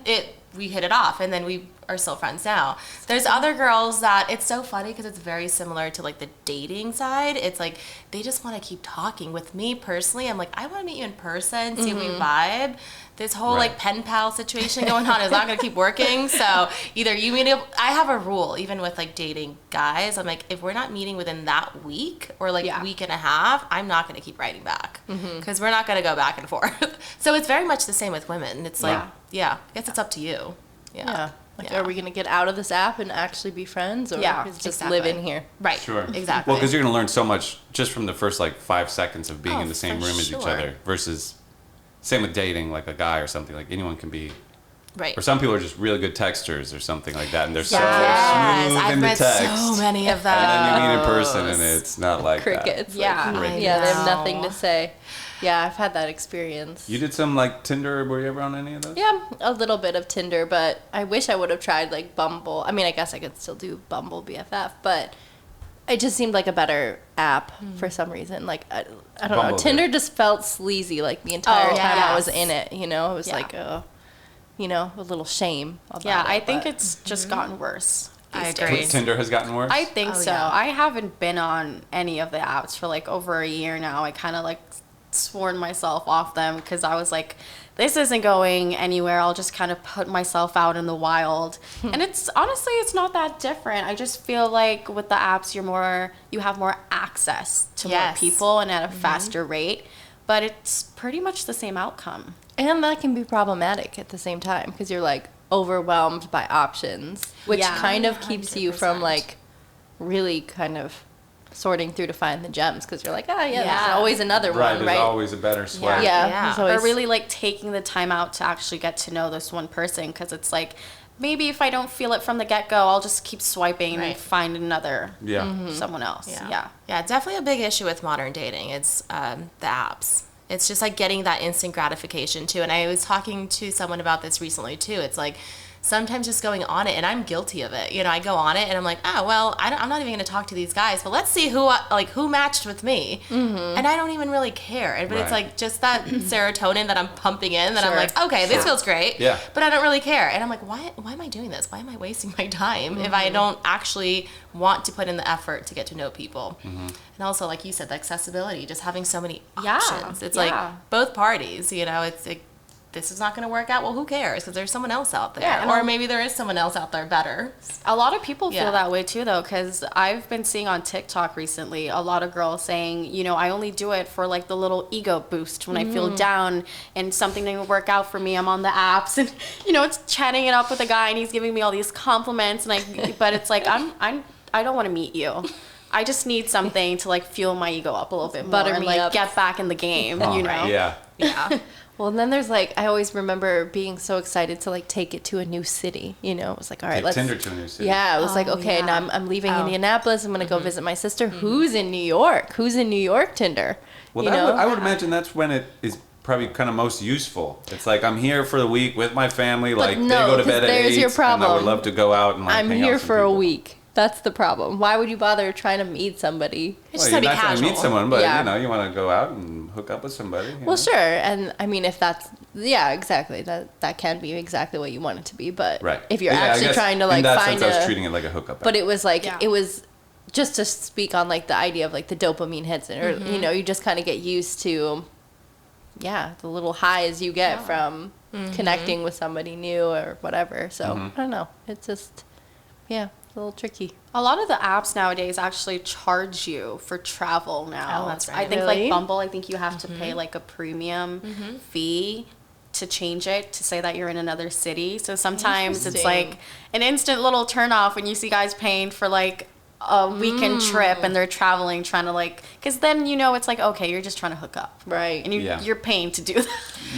B: we hit it off, and then we are still friends now. There's other girls that it's so funny because it's very similar to like the dating side. It's like they just want to keep talking. With me personally, I'm like, I want to meet you in person, see if we vibe. This whole like pen pal situation going on is not going to keep working. So either you meet up. I have a rule even with like dating guys. I'm like, if we're not meeting within that week or like week and a half, I'm not going to keep writing back because we're not going to go back and forth. So it's very much the same with women. It's like, I guess it's up to you.
C: Yeah. Like, are we going to get out of this app and actually be friends? Or just live in here?
B: Right.
A: Sure.
B: Exactly.
A: Well, because you're going to learn so much just from the first like 5 seconds of being in the same
B: for
A: room as each
B: sure.
A: other versus same with dating, like a guy or something. Like anyone can be.
B: Right.
A: Or some people are just really good texters or something like that, and they're so
B: Yes,
A: smooth
B: I've
A: in the
B: met
A: text.
B: so many of those.
A: And then you meet in person, and it's not like
C: Crickets.
D: Yeah.
C: Like,
A: I
C: yeah, they have
B: know.
C: nothing to say. Yeah, I've had that experience.
A: that. You did some like Tinder. Were you ever on any of those?
C: Yeah, a little bit of Tinder, but I wish I would have tried like Bumble. I mean, I guess I could still do Bumble BFF, but it just seemed like a better app for some reason. Like, I don't know.
A: Bumble
C: Tinder
A: did.
C: just felt sleazy like the entire time I was
B: yes.
C: in it, you know? It was
D: Yeah.
C: like, a little shame about
D: Yeah,
C: it.
D: I think
C: but-
D: it's just gotten worse.
B: I
D: these
B: agree.
D: days.
A: Tinder has gotten worse.
D: I think
B: Oh,
D: so.
B: yeah.
D: I haven't been on any of the apps for like over a year now. I kind of like sworn myself off them because I was like, this isn't going anywhere. I'll just kind of put myself out in the wild. And it's honestly, it's not that different. I just feel like with the apps, you have more access to more
B: Yes.
D: people and at a faster rate. But it's pretty much the same outcome.
C: And that can be problematic at the same time because you're like overwhelmed by options, which
D: Yeah.
C: kind of keeps you from
B: 100%.
C: like really kind of sorting through to find the gems because you're like, there's
D: Yeah.
C: always another
A: right.
C: one,
A: There's
C: right?
A: always a better swipe.
C: Yeah. there's always-
D: Or really like taking the time out to actually get to know this one person because it's like, maybe if I don't feel it from the get-go, I'll just keep swiping and
B: Right.
D: find another
A: Yeah.
D: someone else. Yeah.
B: Yeah, definitely a big issue with modern dating. It's the apps. It's just like getting that instant gratification too. And I was talking to someone about this recently too. It's like sometimes just going on it, and I'm guilty of it. You know, I go on it and I'm like, oh, well, I'm not even going to talk to these guys, but let's see who matched with me. And I don't even really care. But it's
A: Right.
B: like just that serotonin that I'm pumping in that I'm
C: Sure.
B: like, okay, this feels great.
A: Yeah.
B: But I don't really care. And I'm like, why am I doing this? Why am I wasting my time if I don't actually want to put in the effort to get to know people? And also, like you said, the accessibility, just having so many
D: Yeah,
B: options. It's
D: yeah.
B: like both parties, you know, it's like, this is not going to work out. Well, who cares? Because there's someone else out there.
D: Yeah, and
B: or maybe there is someone else out there better.
D: A lot of people feel
B: Yeah.
D: that way too, though, because I've been seeing on TikTok recently a lot of girls saying, you know, I only do it for like the little ego boost when I feel down and something didn't work out for me. I'm on the apps and, you know, it's chatting it up with a guy and he's giving me all these compliments. And but it's like, I don't want to meet you. I just need something to like fuel my ego up a little bit more
C: Butter
D: and
C: me
D: like
C: up.
D: get back in the game, you know?
A: Yeah.
B: Yeah.
C: Well, and then there's like, I always remember being so excited to like take it to a new city. You know, it was like, all right,
A: Take
C: let's.
A: Tinder to a new city.
C: Yeah, it was like,
B: Oh,
C: okay,
B: yeah.
C: now I'm leaving Indianapolis. I'm going to go visit my sister who's in New York. Who's in New York Tinder?
A: Well,
C: you know?
A: I would imagine that's when it is probably kind of most useful. It's like, I'm here for the week with my family. Like,
C: no,
A: they go to
C: 'cause
A: bed at
C: there's
A: 8.
C: your problem.
A: And I would love to go out and like,
C: I'm
A: hang out
C: here
A: with some
C: for a
A: people.
C: week. That's the problem. Why would you bother trying to meet somebody?
B: It's
A: Well,
B: just
A: you're
B: gonna be
A: not going to
B: casual.
A: meet someone, but
C: Yeah.
A: you know, you want to go out and hook up with somebody. you know?
C: Well, sure, and I mean, if that's exactly that can be exactly what you want it to be. But
A: Right.
C: if you're
A: Yeah, I
C: actually
A: guess
C: trying to like
A: in that
C: find
A: sense, I was treating it like a hookup.
C: but it was like
D: Yeah.
C: it was just to speak on like the idea of like the dopamine hits, or you know, you just kind of get used to, the little highs you get from connecting with somebody new or whatever. So I don't know, it's just a little tricky.
D: A lot of the apps nowadays actually charge you for travel now.
B: Oh, that's right.
D: I think
C: Really?
D: like Bumble, I think you have to pay like a premium fee to change it to say that you're in another city. So sometimes it's
C: Interesting.
D: like an instant little turn off when you see guys paying for like a weekend trip and they're traveling, trying to like, because then you know it's like, okay, you're just trying to hook up.
C: Right.
D: And you're paying to do that.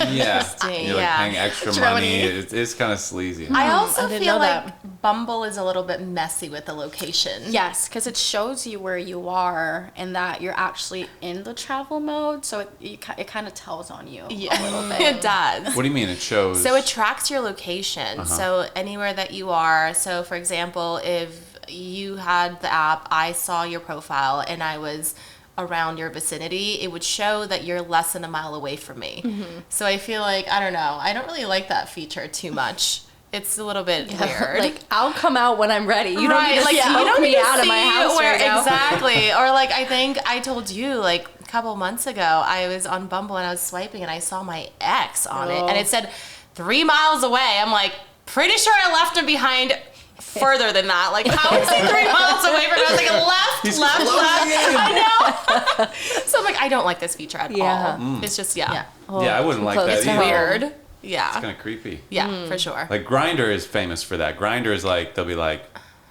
A: Yeah.
C: Interesting.
A: You're like
B: Yeah.
A: paying extra
D: Extra
A: money.
D: money.
A: It's kind of sleazy.
B: I also
C: I didn't
B: feel
C: know
B: like
C: that.
B: Bumble is a little bit messy with the location.
D: Yes, because it shows you where you are and that you're actually in the travel mode. So it kind of tells on you a little bit.
B: It does.
A: What do you mean? It shows.
B: So it tracks your location. So anywhere that you are. So for example, if you had the app, I saw your profile and I was around your vicinity, it would show that you're less than a mile away from me. So I feel like, I don't know, I don't really like that feature too much. It's a little bit weird.
C: Like, I'll come out when I'm ready. You don't
B: right,
C: need to
B: like you
C: smoke
B: don't
C: me
B: need to
C: out of
B: see
C: my house
B: where
C: right now.
B: exactly. Or like I think I told you like a couple months ago, I was on Bumble and I was swiping and I saw my ex on it and it said 3 miles away. I'm like, pretty sure I left him behind further than that. Like, how is he 3 miles away from me? I was like, left. I know. So I'm like, I don't like this feature at
C: Yeah.
B: all. It's just
A: Yeah, I wouldn't like
C: close
A: that
B: it's
C: to
A: either.
C: home.
B: weird. Yeah.
A: It's kind of creepy.
B: Yeah, for sure.
A: Like Grindr is famous for that. Grindr is like they'll be like,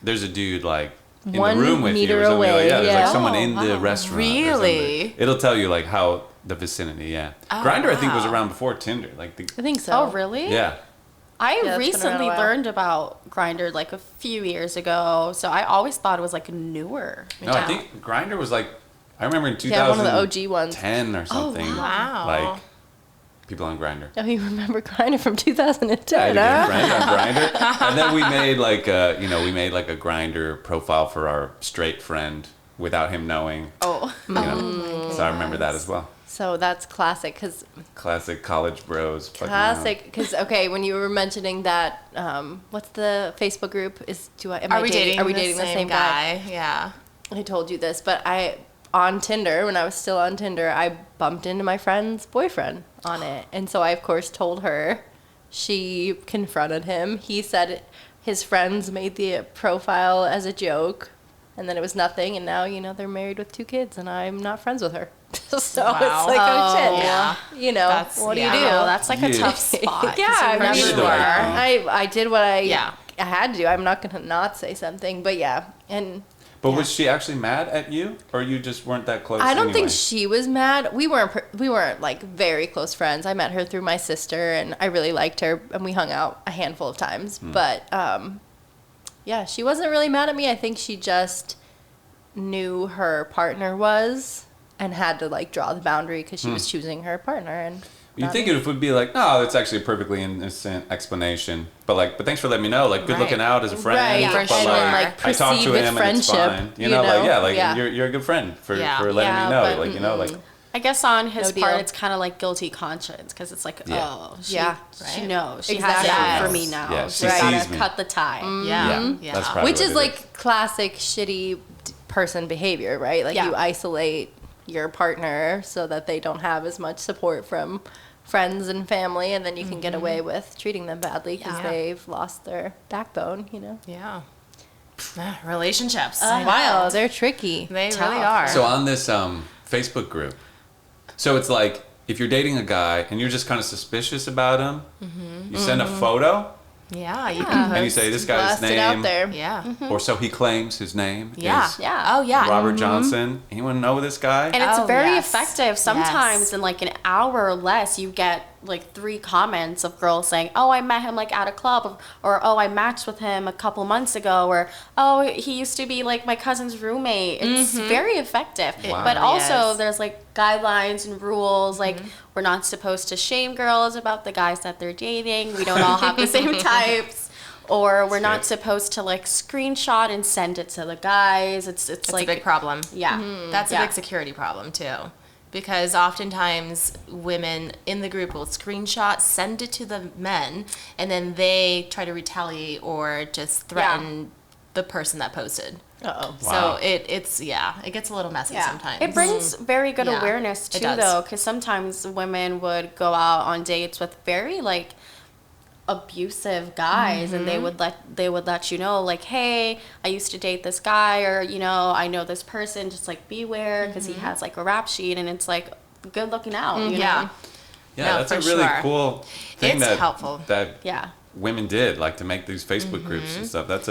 A: there's a dude like in
C: 1
A: the room with you
C: meter
A: or something.
C: away,
A: Like, there's
C: yeah.
A: like someone
B: Oh,
A: in the
B: wow.
A: restaurant. or
B: Really?
A: something. It'll tell you like how the vicinity. Yeah.
B: Oh,
A: Grindr I think was
B: wow.
A: around before Tinder. Like the
C: I think so.
D: Oh, really?
A: yeah.
D: I
C: Yeah, it's been around a
D: recently
C: while.
D: learned about Grindr like a few years ago, so I always thought it was like newer.
A: No, I think Grindr was like I remember in 2010
C: Yeah, one of the OG ones.
A: or something.
B: wow.
A: Like people on Grindr.
C: Oh, you remember Grindr from 2010,
A: I did
C: huh?
A: friends on Grindr, and then we made like a Grindr profile for our straight friend without him knowing.
D: Oh,
A: You know? So I remember that as well.
C: So that's classic, because
A: Classic college bros. fucking around.
C: classic, because okay, when you were mentioning that, what's the Facebook group?
B: Are we dating
C: the same guy?
B: Yeah.
C: I told you this, but on Tinder, when I was still on Tinder, I bumped into my friend's boyfriend on it. And so I, of course, told her. She confronted him. He said his friends made the profile as a joke, and then it was nothing. And now, they're married with 2 kids, and I'm not friends with her. So it's like, oh, shit.
B: yeah.
C: What do you
B: yeah.
C: do?
D: Oh, that's like a
A: Yeah.
D: tough spot. 'cause
C: Yeah,
D: you
C: I
A: You
D: never
A: did
C: mean,
A: the right thing.
C: I did what I
B: Yeah.
C: had to. I'm not going to not say something, but yeah. And
A: But was she actually mad at you, or you just weren't that close?
C: I don't
A: anyway?
C: think she was mad. We weren't like very close friends. I met her through my sister, and I really liked her, and we hung out a handful of times. But yeah, she wasn't really mad at me. I think she just knew her partner was and had to like draw the boundary because she was choosing her partner. And
A: You
C: not
A: think
C: me.
A: it would be like, no, that's actually a perfectly innocent explanation. But thanks for letting me know. Like, good looking out as a friend.
C: Right,
B: for
A: but
B: sure.
C: like
A: I talked
C: proceed
A: to
C: with
A: him and it's
C: friendship,
A: fine.
C: you know? Yeah.
A: You're a good friend for
B: Yeah.
A: letting
D: Yeah,
A: me know.
D: but-
A: Like, like,
D: I guess on his
C: No
D: part,
C: deal.
D: it's kind of like guilty conscience because it's like,
A: Yeah.
D: oh, she
C: Yeah.
D: she
B: Right.
D: knows. She
C: Exactly.
D: has it
B: Yes.
D: for me now.
A: Yeah,
D: She's
A: she
D: gotta
A: sees me.
D: cut the tie.
B: Yeah.
A: Yeah, that's probably
C: Which
A: what
C: is
A: it
C: like classic shitty person behavior, right? Like
D: Yeah.
C: you isolate your partner so that they don't have as much support from friends and family, and then you can get away with treating them badly because
B: Yeah.
C: they've lost their backbone,
B: Yeah. Relationships.
C: Wow, they're tricky.
B: They
D: Tough.
B: really are.
A: So on this Facebook group, so it's like if you're dating a guy and you're just kind of suspicious about him, you send a photo
B: yeah, you can
A: and you say this guy's
C: Blast it out
A: name,
C: there.
B: Yeah.
A: or so he claims his name
B: Yeah.
A: is
D: Yeah.
B: Oh, yeah.
A: Robert Johnson. Anyone know this guy?
D: And it's
B: Oh,
D: very
B: yes.
D: effective. Sometimes
B: Yes.
D: in like an hour or less, you get like 3 comments of girls saying, oh, I met him like at a club, or oh, I matched with him a couple months ago, or oh, he used to be like my cousin's roommate. It's very effective.
A: Wow.
D: But also
B: Yes.
D: there's like guidelines and rules, like we're not supposed to shame girls about the guys that they're dating. We don't all have the same types. Or we're not supposed to like screenshot and send it to the guys. It's like
B: a big problem.
D: Yeah.
B: That's a
D: Yeah.
B: big security problem too. Because oftentimes women in the group will screenshot, send it to the men, and then they try to retaliate or just threaten the person that posted.
C: Uh-oh.
A: Wow.
B: So it gets a little messy sometimes.
D: It brings very good
B: Yeah,
D: awareness
B: it
D: too,
B: does.
D: though, because sometimes women would go out on dates with very like abusive guys, and they would let you know, like, hey, I used to date this guy, or you know, I know this person, just like beware, because he has like a rap sheet, and it's like good looking out, you
B: Yeah.
D: know.
A: Yeah,
B: No,
A: that's a
B: for
A: really
B: sure.
A: cool thing
B: It's
A: that
B: helpful.
A: that
D: Yeah.
A: women did, like to make these Facebook groups and stuff. That's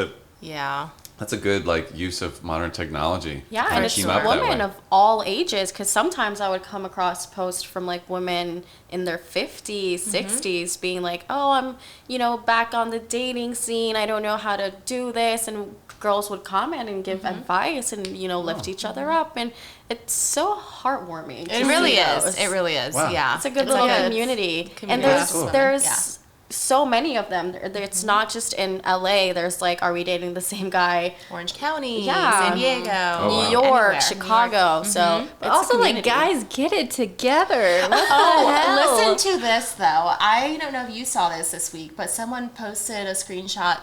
A: a good like use of modern technology.
D: Yeah,
A: to
D: and it's
A: team up that
D: women
A: way.
D: of all ages, because sometimes I would come across posts from like women in their 50s, 60s being like, oh, I'm, you know, back on the dating scene. I don't know how to do this. And girls would comment and give advice and, you know, lift each other up. And it's so heartwarming.
B: It
D: to
B: really
D: see
B: is.
D: those.
B: It really is.
A: Wow.
B: Yeah.
D: It's a good little
B: like
D: community. And
B: community.
D: there's
A: Cool.
D: there's so many of them. It's not just in LA. There's like, are we dating the same guy?
B: Orange County,
D: Yeah.
B: San Diego,
A: Oh, wow.
D: New York,
B: anywhere.
D: Chicago. So
C: But
D: it's
C: also,
D: a
C: like,
D: community.
C: guys, get it together. What the
B: Oh,
C: hell?
B: listen to this though. I don't know if you saw this week, but someone posted a screenshot.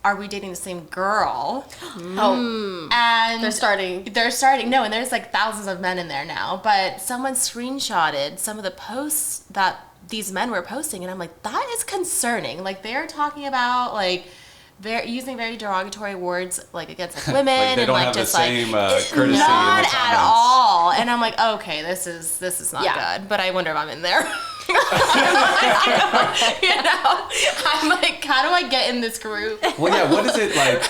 B: Are we dating the same girl?
D: Oh,
B: And
D: they're starting.
B: No, and there's like thousands of men in there now. But someone screenshotted some of the posts that these men were posting, and I'm like, that is concerning. Like they're talking about like they're using very derogatory words like against like women
A: Like they
B: and
A: don't
B: like
A: have the
B: just
A: same
B: like
A: courtesy in the
B: not at
A: comments.
B: all. And I'm like, okay, this is not
D: Yeah.
B: good. But I wonder if I'm in there. You know, I'm like, how do I get in this group?
A: Well, yeah. What is it like?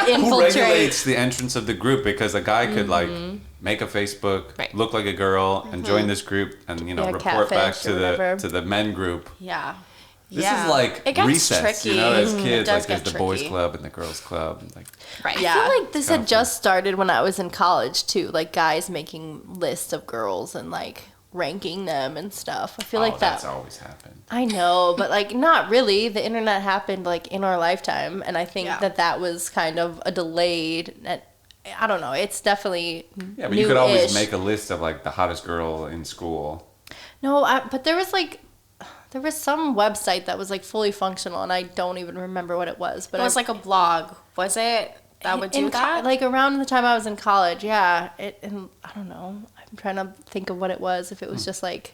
A: Who
C: Infiltrate.
A: regulates the entrance of the group? Because a guy could like make a Facebook,
B: Right.
A: look like a girl, and join this group, and you know
C: Yeah,
A: report back
C: catfish
A: to
C: or whatever.
A: the men group.
D: Yeah.
A: This
B: Yeah.
A: is like
D: It gets
A: recess,
D: tricky.
A: you know, as
D: It
A: kids.
D: does
A: Like there's
D: get
A: the boys
D: tricky.
A: club and the girls club. And like,
B: Right.
C: I feel like this
A: Kinda
C: had just started when I was in college too, like guys making lists of girls and like ranking them and stuff. I feel like
A: that's
C: that.
A: always happened.
C: I know, but like not really. The internet happened like in our lifetime, and I think
D: Yeah.
C: that was kind of a delayed. I don't know. It's definitely
A: Yeah, but you could always
C: new-ish.
A: make a list of like the hottest girl in school.
C: No, but there was some website that was like fully functional, and I don't even remember what it was. But
D: It was like a blog, was it? That would do
C: in
D: that?
C: like around the time I was in college, yeah. And I don't know. I'm trying to think of what it was. If it was just like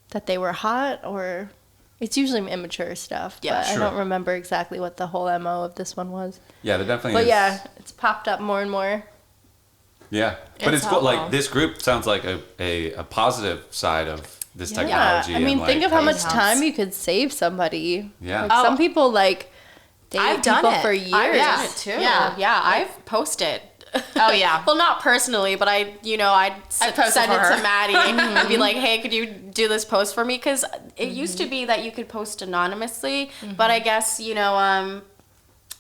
C: that they were hot, or it's usually immature stuff.
D: Yeah,
C: but
A: sure.
C: I don't remember exactly what the whole MO of this one was.
A: Yeah, there definitely
C: But
A: is.
C: yeah, it's popped up more and more.
A: Yeah, but
B: It's
A: it's cool. Like
B: helpful.
A: this group sounds like a positive side of this technology.
C: I mean,
A: and,
C: think
A: like,
C: of how much
B: helps.
C: time you could save somebody.
A: Yeah.
C: Like,
B: Oh.
C: some people like date
B: I've done
C: people
B: it.
C: for years.
D: I've
B: Yeah.
D: done it too.
B: Yeah.
D: Yeah, I've posted.
B: Oh, yeah.
D: Well, not personally, but I'd
B: posted
D: send
B: for
D: it to
B: her.
D: Maddie and be like, hey, could you do this post for me? Because it used to be that you could post anonymously, but I guess,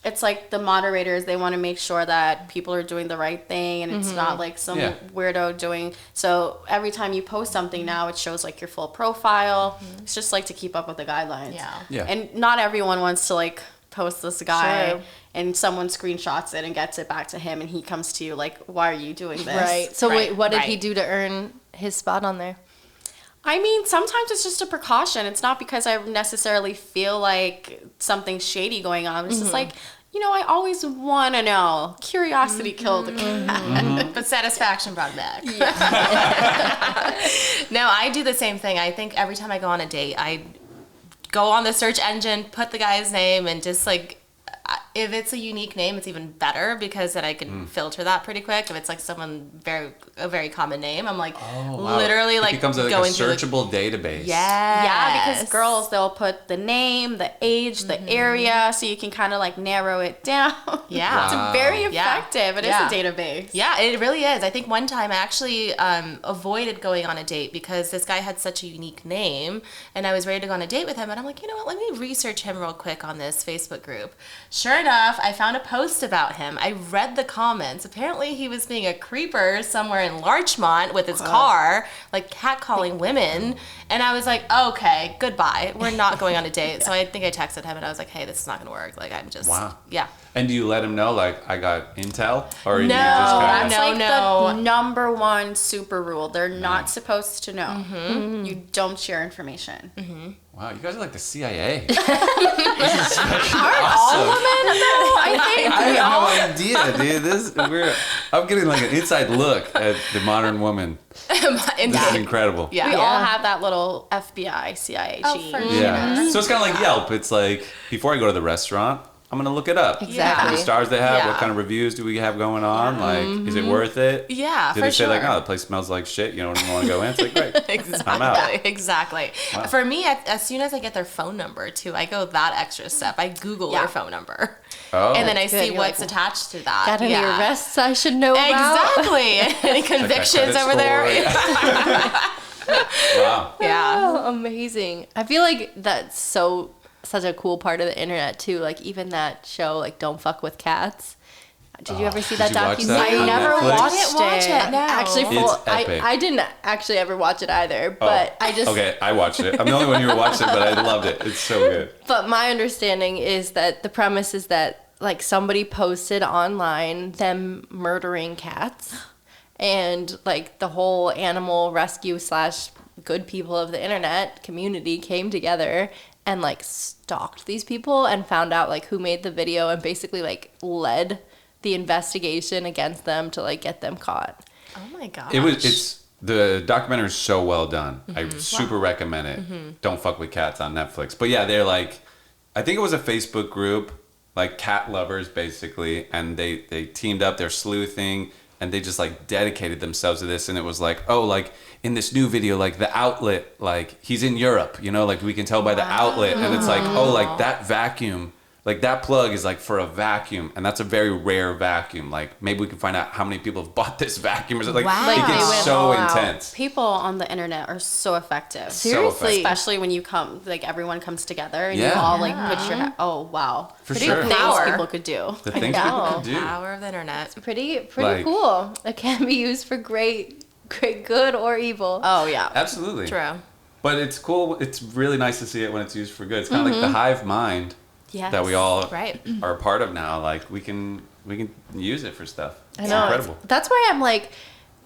D: it's like the moderators, they want to make sure that people are doing the right thing and it's not like some
A: Yeah.
D: weirdo doing. So every time you post something now, it shows like your full profile. It's just like to keep up with the guidelines.
B: Yeah.
A: Yeah.
D: And not everyone wants to like post this guy
C: Sure.
D: and someone screenshots it and gets it back to him and he comes to you like, why are you doing this?
C: Right. So
B: Right,
C: wait, what did he
B: right.
C: do to earn his spot on there?
D: I mean, sometimes it's just a precaution. It's not because I necessarily feel like something's shady going on. It's just like, I always want to know. Curiosity killed the cat.
B: But satisfaction brought it back. No, I do the same thing. I think every time I go on a date, I go on the search engine, put the guy's name, and just like, if it's a unique name, it's even better because then I can filter that pretty quick. If it's like a very common name, I'm like literally like
A: it becomes like a
B: going through
A: searchable database.
D: Yeah, because girls, they'll put the name, the age, the area, so you can kind of like narrow it down.
B: Yeah.
A: Wow.
D: It's very effective. It is
B: Yeah.
D: a database.
B: Yeah, it really is. I think one time I actually avoided going on a date because this guy had such a unique name, and I was ready to go on a date with him, and I'm like, you know what, let me research him real quick on this Facebook group. Sure enough, I found a post about him. I read the comments. Apparently he was being a creeper somewhere in Larchmont with his car, like catcalling women, and I was like, okay, goodbye. We're not going on a date. So I think I texted him, and I was like, hey, this is not going to work. Like, I'm just, yeah.
A: And do you let him know, like, I got intel? Or
B: No,
A: you just
D: That's
A: kind
D: like the number one super rule. They're not supposed to know. You don't share information.
A: Wow, you guys are like the CIA.
D: All women, though? I think
A: I have no idea, dude. I'm getting like an inside look at the modern woman. This is incredible.
B: Yeah.
D: we all have that little FBI, CIA gene.
B: for
A: Yeah. So it's kind of like Yelp. It's like, before I go to the restaurant, I'm going to look it up.
C: Exactly.
A: How many stars they have?
B: Yeah.
A: What kind of reviews do we have going on? Like, is it worth it?
B: Yeah,
A: Do
B: for
A: they say like,
B: sure.
A: oh, the place smells like shit, you don't even want to go in? It's like, great. I'm out.
B: Exactly.
A: Wow.
B: For me, as soon as I get their phone number too, I go that extra step. I Google their phone number,
A: Oh.
B: and then I see
C: You're
B: what's
C: like,
B: attached to that.
C: Got any arrests I should know about?
B: Exactly. Any convictions
A: credit
B: over there?
A: score. Wow.
B: Yeah.
C: Oh, amazing. I feel like that's such a cool part of the internet too. Like even that show, like Don't Fuck with Cats. Did you ever see that
A: did you watch
C: documentary?
A: that
D: I
A: on
D: never
A: Netflix?
D: watched
B: I didn't watch it. No.
C: Actually,
A: It's epic.
C: I didn't actually ever watch it either, but I just
A: Okay, I watched it. I'm the only one who watched it, but I loved it. It's so good.
C: But my understanding is that the premise is that like somebody posted online them murdering cats, and like the whole animal rescue / good people of the internet community came together and like stalked these people and found out like who made the video and basically like led the investigation against them to like get them caught.
B: Oh my gosh.
A: It's the documentary is so well done. I super recommend it. Don't Fuck with Cats on Netflix. But yeah, they're like, I think it was a Facebook group, like cat lovers basically, and they teamed up. They're sleuthing, and they just like dedicated themselves to this. And it was like, oh, like in this new video, like the outlet, like he's in Europe, you know, like we can tell by the outlet, and it's like, oh, like that vacuum. Like that plug is like for a vacuum, and that's a very rare vacuum. Like maybe we can find out how many people have bought this vacuum or something. Like
B: Wow.
A: it
B: Like, they
A: gets
B: went
A: so
C: all out.
A: intense.
D: People on the internet are so effective.
C: Seriously.
D: Especially when you come, like everyone comes together and you
A: Yeah.
D: all like put your, oh wow.
A: For
D: Pretty
A: sure.
D: things
B: Power.
D: people could do.
A: The things
C: know.
A: people can do.
B: Power of the internet.
C: Pretty
A: Like-
C: cool. It can be used for great good or evil.
D: Oh yeah.
A: Absolutely.
B: True.
A: But it's cool. It's really nice to see it when it's used for good. It's kind of like the hive mind
D: Yes.
A: that we all
B: Right.
A: are a part of now. Like we can use it for stuff.
C: I
A: It's
C: know.
A: incredible.
C: That's why I'm like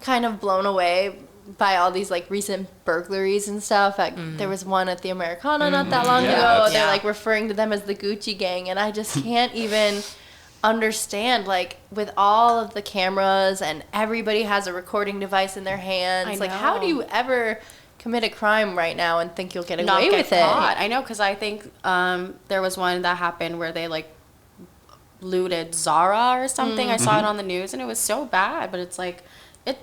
C: kind of blown away by all these like recent burglaries and stuff. Like there was one at the Americana not that long
A: Yeah,
C: ago.
A: that's-
C: They're
B: Yeah.
C: like referring to them as the Gucci gang, and I just can't even understand like with all of the cameras and everybody has a recording device in their hands.
D: I
C: Like how do
D: know.
C: you ever commit a crime right now and think you'll get
D: Not
C: away
D: get
C: with
D: caught.
C: it?
D: I know, because I think there was one that happened where they like looted Zara or something. I saw it on the news and it was so bad, but it's like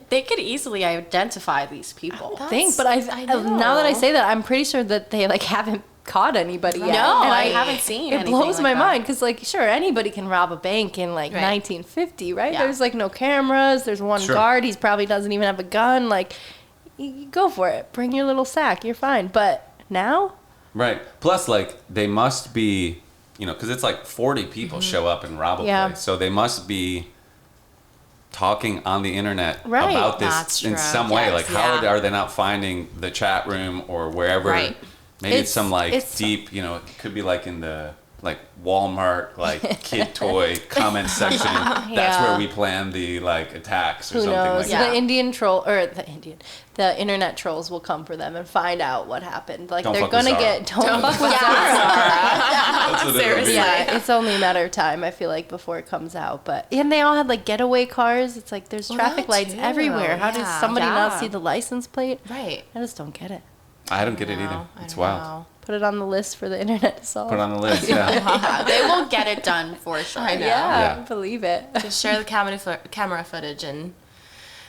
D: they could easily identify these people.
C: Think, but now that I say that, I'm pretty sure that they like haven't caught anybody yet.
D: No,
C: And
D: I haven't seen
C: It
D: anything
C: blows
D: like
C: my
D: that.
C: mind because, like, sure, anybody can rob a bank in like
B: Right.
C: 1950, right?
B: Yeah.
C: There's like no cameras. There's one
A: Sure.
C: guard. He's probably doesn't even have a gun. Like, you go for it. Bring your little sack. You're fine. But now,
A: Right. Plus, like they must be, you know, because it's like 40 people show up and rob a
C: Yeah.
A: place, so they must be talking on the internet
C: Right.
A: about this
B: That's
A: in
B: true.
A: some way.
B: Yes.
A: Like, how
B: Yeah.
A: are they not finding the chat room or wherever?
B: Right.
A: Maybe it's
C: It's-
A: some like
C: it's-
A: deep, you know, it could be like in the like Walmart like kid toy comment section. That's
C: Yeah.
A: where we plan the like attacks or
C: who
A: something
C: knows?
A: like
D: Yeah.
A: that.
C: The Indian troll or the internet trolls will come for them and find out what happened. Like
A: Don't
C: they're
A: fuck with
C: gonna
A: Zara.
C: get don't fuck with Zara.
A: That's what it'll be.
B: Seriously.
C: Yeah, it's only a matter of time, I feel like, before it comes out. But and they all had like getaway cars. It's like there's
B: Well,
C: traffic
B: that
C: lights
B: too.
C: everywhere. How does
B: Yeah.
C: somebody not
D: Yeah.
C: see the license plate?
B: Right.
C: I just don't get it.
A: I don't get it either. It's wild.
C: Put it on the list for the internet to solve.
A: Put it on the list, yeah.
D: Yeah, they will get it done for sure.
B: I know.
C: Yeah,
A: Yeah.
C: believe it.
B: Just share the camera footage, and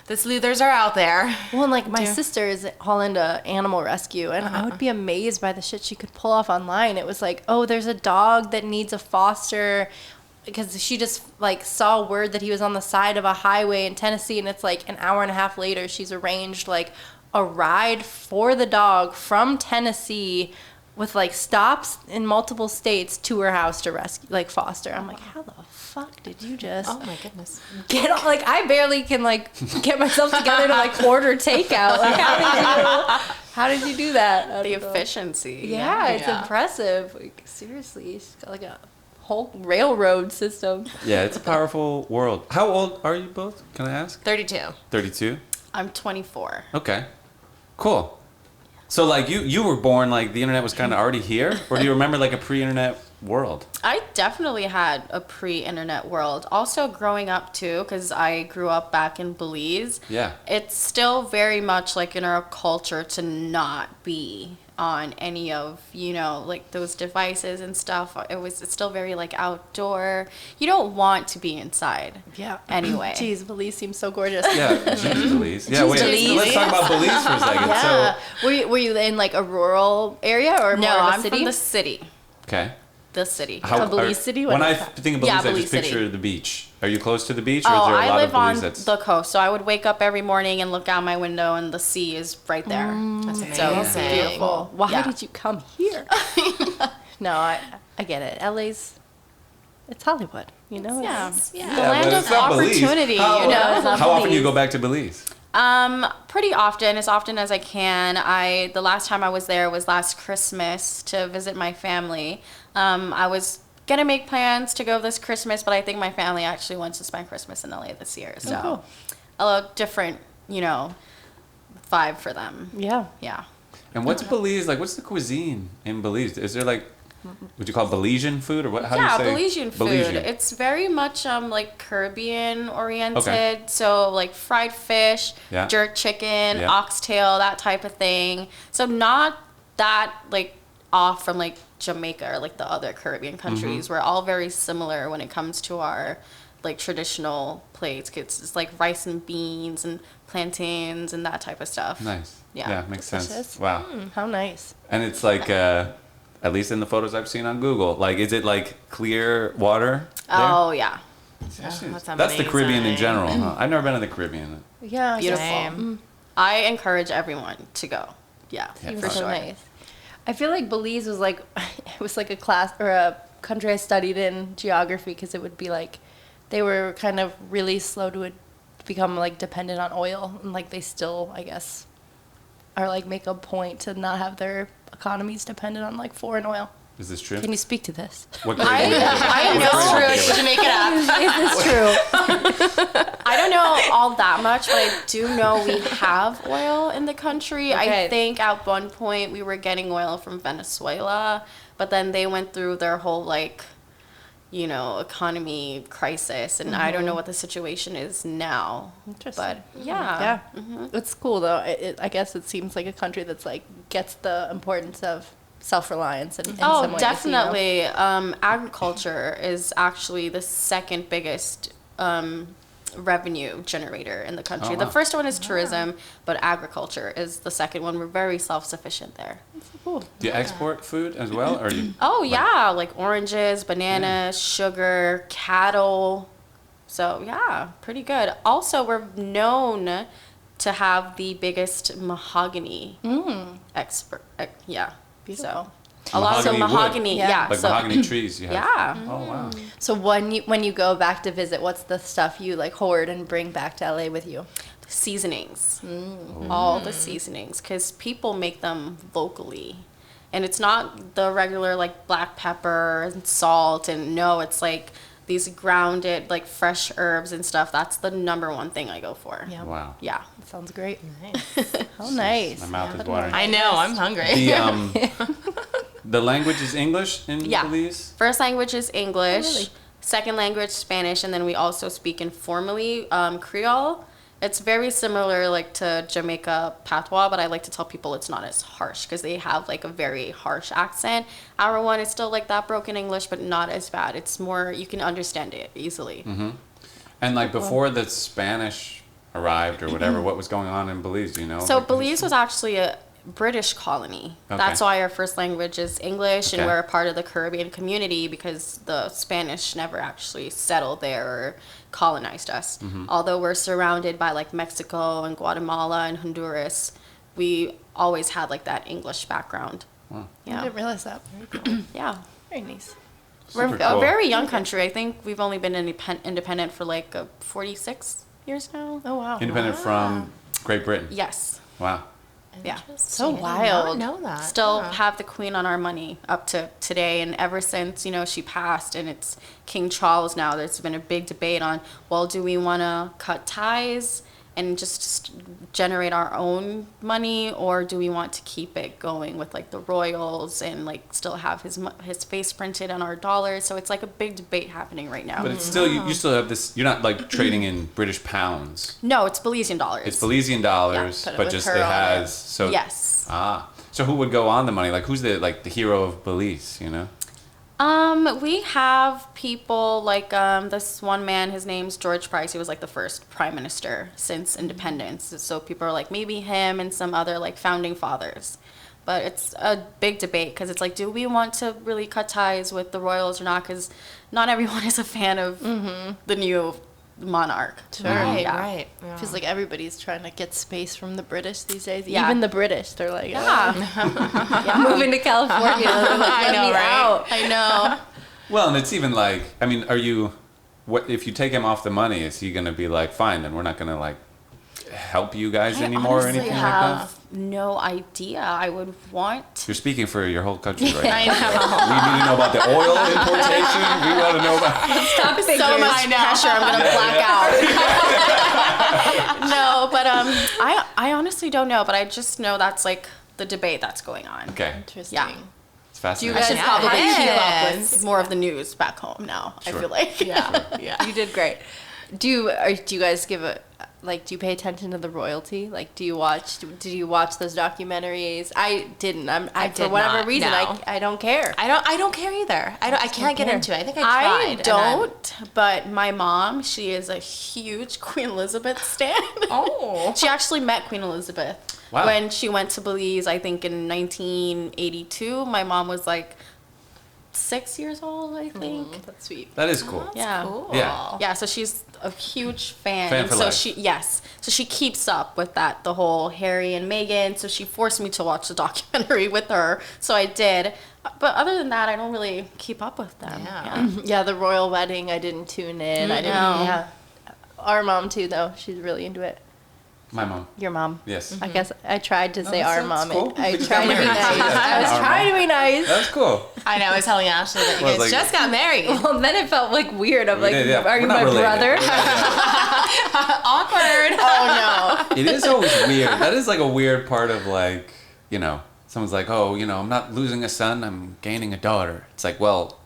B: the sleuthers are out there.
C: Well, and like my sister is all into animal rescue, and I would be amazed by the shit she could pull off online. It was like, oh, there's a dog that needs a foster, because she just like saw word that he was on the side of a highway in Tennessee, and it's like an hour and a half later, she's arranged like a ride for the dog from Tennessee with like stops in multiple states to her house to rescue, like foster. I'm like, how the fuck did you just
B: Oh my goodness.
C: get on? Like, I barely can like get myself together to like order takeout. Like, how did you do that? I
D: The
C: don't know.
D: efficiency.
C: Yeah, it's
B: Yeah.
C: impressive. Like, seriously, she's got like a whole railroad system.
A: Yeah, it's a powerful world. How old are you both? Can I ask?
B: 32.
A: 32?
D: I'm 24.
A: Okay. Cool. So like you were born like the internet was kind of already here, or do you remember like a pre-internet world?
D: I definitely had a pre-internet world. Also growing up too, because I grew up back in Belize.
A: Yeah.
D: It's still very much like in our culture to not be on any of, you know, like those devices and stuff. It's still very like outdoor. You don't want to be inside.
C: Yeah.
D: Anyway.
C: Jeez, Belize seems so gorgeous.
A: Yeah, geez, Belize. Yeah, wait.
C: Belize.
A: Let's talk about Belize for a second.
C: Yeah. Were you in like a rural area or
D: No,
C: more of a
D: I'm
C: city?
D: from the city.
A: So, okay.
D: The city.
C: Belize City? What
A: When I
C: is that?
A: think of Belize,
D: Yeah,
A: I just
D: Belize City.
A: picture the beach. Are you close to the beach, or
D: Oh,
A: is there a
D: I
A: lot of
D: live on
A: Belize that's...
D: the coast, so I would wake up every morning and look out my window, and the sea is right there.
B: That's
D: So
B: amazing.
D: it's beautiful.
C: Why
D: Yeah.
C: did you come here? No, I get it. It's Hollywood, you know?
D: Yeah,
C: It's-
D: the
A: Yeah,
D: land
A: but
D: of
A: it's not Belize.
D: opportunity.
A: How,
D: You know,
C: it's not
A: how often do you
C: Belize.
A: go back to Belize?
D: pretty often, as I can. The last time I was there was last Christmas to visit my family. I was gonna make plans to go this Christmas, but I think my family actually wants to spend Christmas in LA this year, so
C: cool.
D: a little different, you know, vibe for them.
C: Yeah.
D: Yeah.
A: And what's Belize like? What's the cuisine in Belize? Is there like, would you call it Belizean food, or what? How
D: Yeah,
A: do you say?
D: Belizean food.
A: Belizean.
D: It's very much like Caribbean oriented.
A: Okay.
D: So like fried fish,
A: Yeah.
D: jerk chicken,
A: Yeah.
D: oxtail, that type of thing. So not that like off from like Jamaica or like the other Caribbean countries.
A: Mm-hmm.
D: We're all very similar when it comes to our like traditional plates. It's like rice and beans and plantains and that type of stuff.
A: Nice.
D: Yeah.
A: Yeah, makes sense.
C: Delicious.
A: Wow.
C: How nice.
A: And it's like, at least in the photos I've seen on Google, like, is it like clear water? there?
D: Oh yeah.
A: That's the Caribbean in
B: amazing.
A: general. Huh? I've never been to the Caribbean.
C: Yeah.
D: Beautiful.
B: Same.
D: I encourage everyone to go. Yeah,
A: Yeah,
C: Seems
D: for
C: so
D: sure.
C: nice. I feel like Belize was like, it was like a class or a country I studied in geography, because it would be like, they were kind of really slow to become like dependent on oil, and like they still, I guess, are like make a point to not have their economies dependent on like foreign oil.
A: Is this true?
C: Can you speak to this?
A: What grade did you get?
D: I
A: What
D: know.
A: grade did you
B: Did
A: get?
B: you make it up?
C: Is this true?
D: I don't know all that much, but I do know we have oil in the country.
C: Okay.
D: I think at one point we were getting oil from Venezuela, but then they went through their whole like, you know, economy crisis, and I don't know what the situation is now.
C: Interesting.
D: But yeah,
C: Yeah, it's cool though. I guess it seems like a country that's like gets the importance of self-reliance in some
D: Oh,
C: ways, you know?
D: definitely. Agriculture is actually the second biggest revenue generator in the country.
A: Oh, wow.
D: The first one is tourism, but agriculture is the second one. We're very self-sufficient there.
C: Cool.
A: Do you export food as well, or do you?
D: Oh, yeah, like oranges, bananas, sugar, cattle. So, yeah, pretty good. Also, we're known to have the biggest mahogany export. Yeah. So, a lot of
A: Mahogany wood.
D: mahogany.
C: Yeah.
D: Yeah.
A: Like
D: so,
A: mahogany trees you have?
D: yeah.
A: Oh, wow.
C: So when you go back to visit, what's the stuff you like hoard and bring back to LA with you?
D: Seasonings. All the seasonings, because people make them locally. And it's not the regular like black pepper and salt, and no, it's like these grounded like fresh herbs and stuff. That's the number one thing I go for.
C: Yeah.
A: Wow.
D: Yeah.
C: That sounds great.
B: Nice.
C: How nice.
A: My mouth
C: Yeah.
A: is watering.
B: I know, I'm hungry.
A: The language is English in
D: Yeah.
A: Belize?
D: First language is English.
C: Oh, really?
D: Second language Spanish, and then we also speak informally Creole. It's very similar like to Jamaica patois, but I like to tell people it's not as harsh because they have like a very harsh accent. Our one is still like that broken English, but not as bad. It's more, you can understand it easily.
A: And like before the Spanish arrived or whatever, what was going on in Belize? Do you know?
D: So
A: Like,
D: Belize was actually a British colony.
A: Okay.
D: That's why our first language is English, and
A: Okay.
D: we're a part of the Caribbean community because the Spanish never actually settled there or colonized us. Although we're surrounded by like Mexico and Guatemala and Honduras, we always had like that English background.
C: I
D: Yeah,
C: didn't realize that. Very cool.
D: yeah.
C: Very nice.
D: We're
A: Super
D: a
A: cool.
D: very young country. I think we've only been independent for like 46 years now.
C: Oh wow.
A: Independent from Great Britain.
D: Yes.
A: Wow.
D: Yeah.
C: So
B: I did
C: wild.
B: not know that.
D: Still
B: Yeah.
D: have the queen on our money up to today, and ever since she passed and it's King Charles now, there's been a big debate on, well, do we want to cut ties and just generate our own money, or do we want to keep it going with like the royals and like still have his face printed on our dollars? So it's like a big debate happening right now.
A: But it's still, you still have this, you're not like trading in British pounds.
D: No, it's Belizean dollars.
A: It's Belizean dollars,
C: put it
A: but
C: with
A: just
C: her
A: it
C: on
A: has,
C: it.
A: so.
D: Yes.
A: So who would go on the money? Like who's the hero of Belize, you know?
D: We have people like this one man, his name's George Price. He was like the first prime minister since independence. So people are like maybe him and some other like founding fathers. But it's a big debate because it's like, do we want to really cut ties with the royals or not? Because not everyone is a fan of the new monarch.
B: Right,
D: Yeah.
B: right. Yeah.
C: Feels like everybody's trying to get space from the British these days.
D: Yeah.
C: Even the British, they're like,
D: Yeah.
C: moving to California. They're like,
B: I
C: let
B: know,
C: me
B: right?
C: out.
D: I know.
A: Well, and it's even like, I mean, what if you take him off the money, is he going to be like, fine, then we're not going to like help you guys anymore or
D: honestly
A: anything like that?
D: have no idea. I would want.
A: You're speaking for your whole country right now.
B: I know.
A: We need to know about the oil importation. We want to know about.
C: Stop
D: So much pressure. I'm gonna black out. No, but I honestly don't know. But I just know that's like the debate that's going on.
A: Okay,
C: Interesting.
D: Yeah.
A: it's
D: You
A: fascinating.
D: guys should probably keep up
B: Yes.
D: with more of the news back home now.
A: Sure.
D: I feel like.
B: Yeah.
C: You did great. Do you guys give a like? Do you pay attention to the royalty? Like, did you watch those documentaries? I didn't. I for
B: did
C: whatever
B: not,
C: reason,
B: no.
C: I don't care.
B: I don't care either. I can't get
C: care.
B: into it. I think I
D: I
B: tried. and
D: don't, but my mom, she is a huge Queen Elizabeth stan.
B: Oh.
D: She actually met Queen Elizabeth
A: Wow.
D: when she went to Belize, I think in 1982. My mom was like 6 years old, I think.
C: That's sweet.
A: That is cool.
D: Yeah.
B: Cool.
A: Yeah.
D: Yeah, so she's a huge fan.
A: Fan
D: and
A: for
D: so
A: life.
D: so she keeps up with that, the whole Harry and Meghan. So she forced me to watch the documentary with her. So I did. But other than that, I don't really keep up with them.
B: Yeah.
C: Yeah, the royal wedding. I didn't tune in. I didn't.
D: No.
C: Yeah. Our mom too, though. She's really into it.
A: My mom.
C: Your mom.
A: Yes.
C: I guess I tried to say
A: that's-
C: our
A: that's
C: mom.
A: cool.
C: I
A: They just
C: tried
A: got
C: to be
A: married.
C: nice.
A: Yeah,
C: I was
A: our
C: trying to be nice.
A: That's cool.
B: I know. I was telling Ashley that you
A: Well,
B: guys
A: like-
B: just got married.
C: Well, then it felt like weird. I'm like,
A: did, yeah.
C: are you
A: We're not
C: my
A: related.
C: brother?
B: Awkward.
D: Oh
A: It is always weird. That is like a weird part of like, someone's like, oh, I'm not losing a son, I'm gaining a daughter. It's like, well,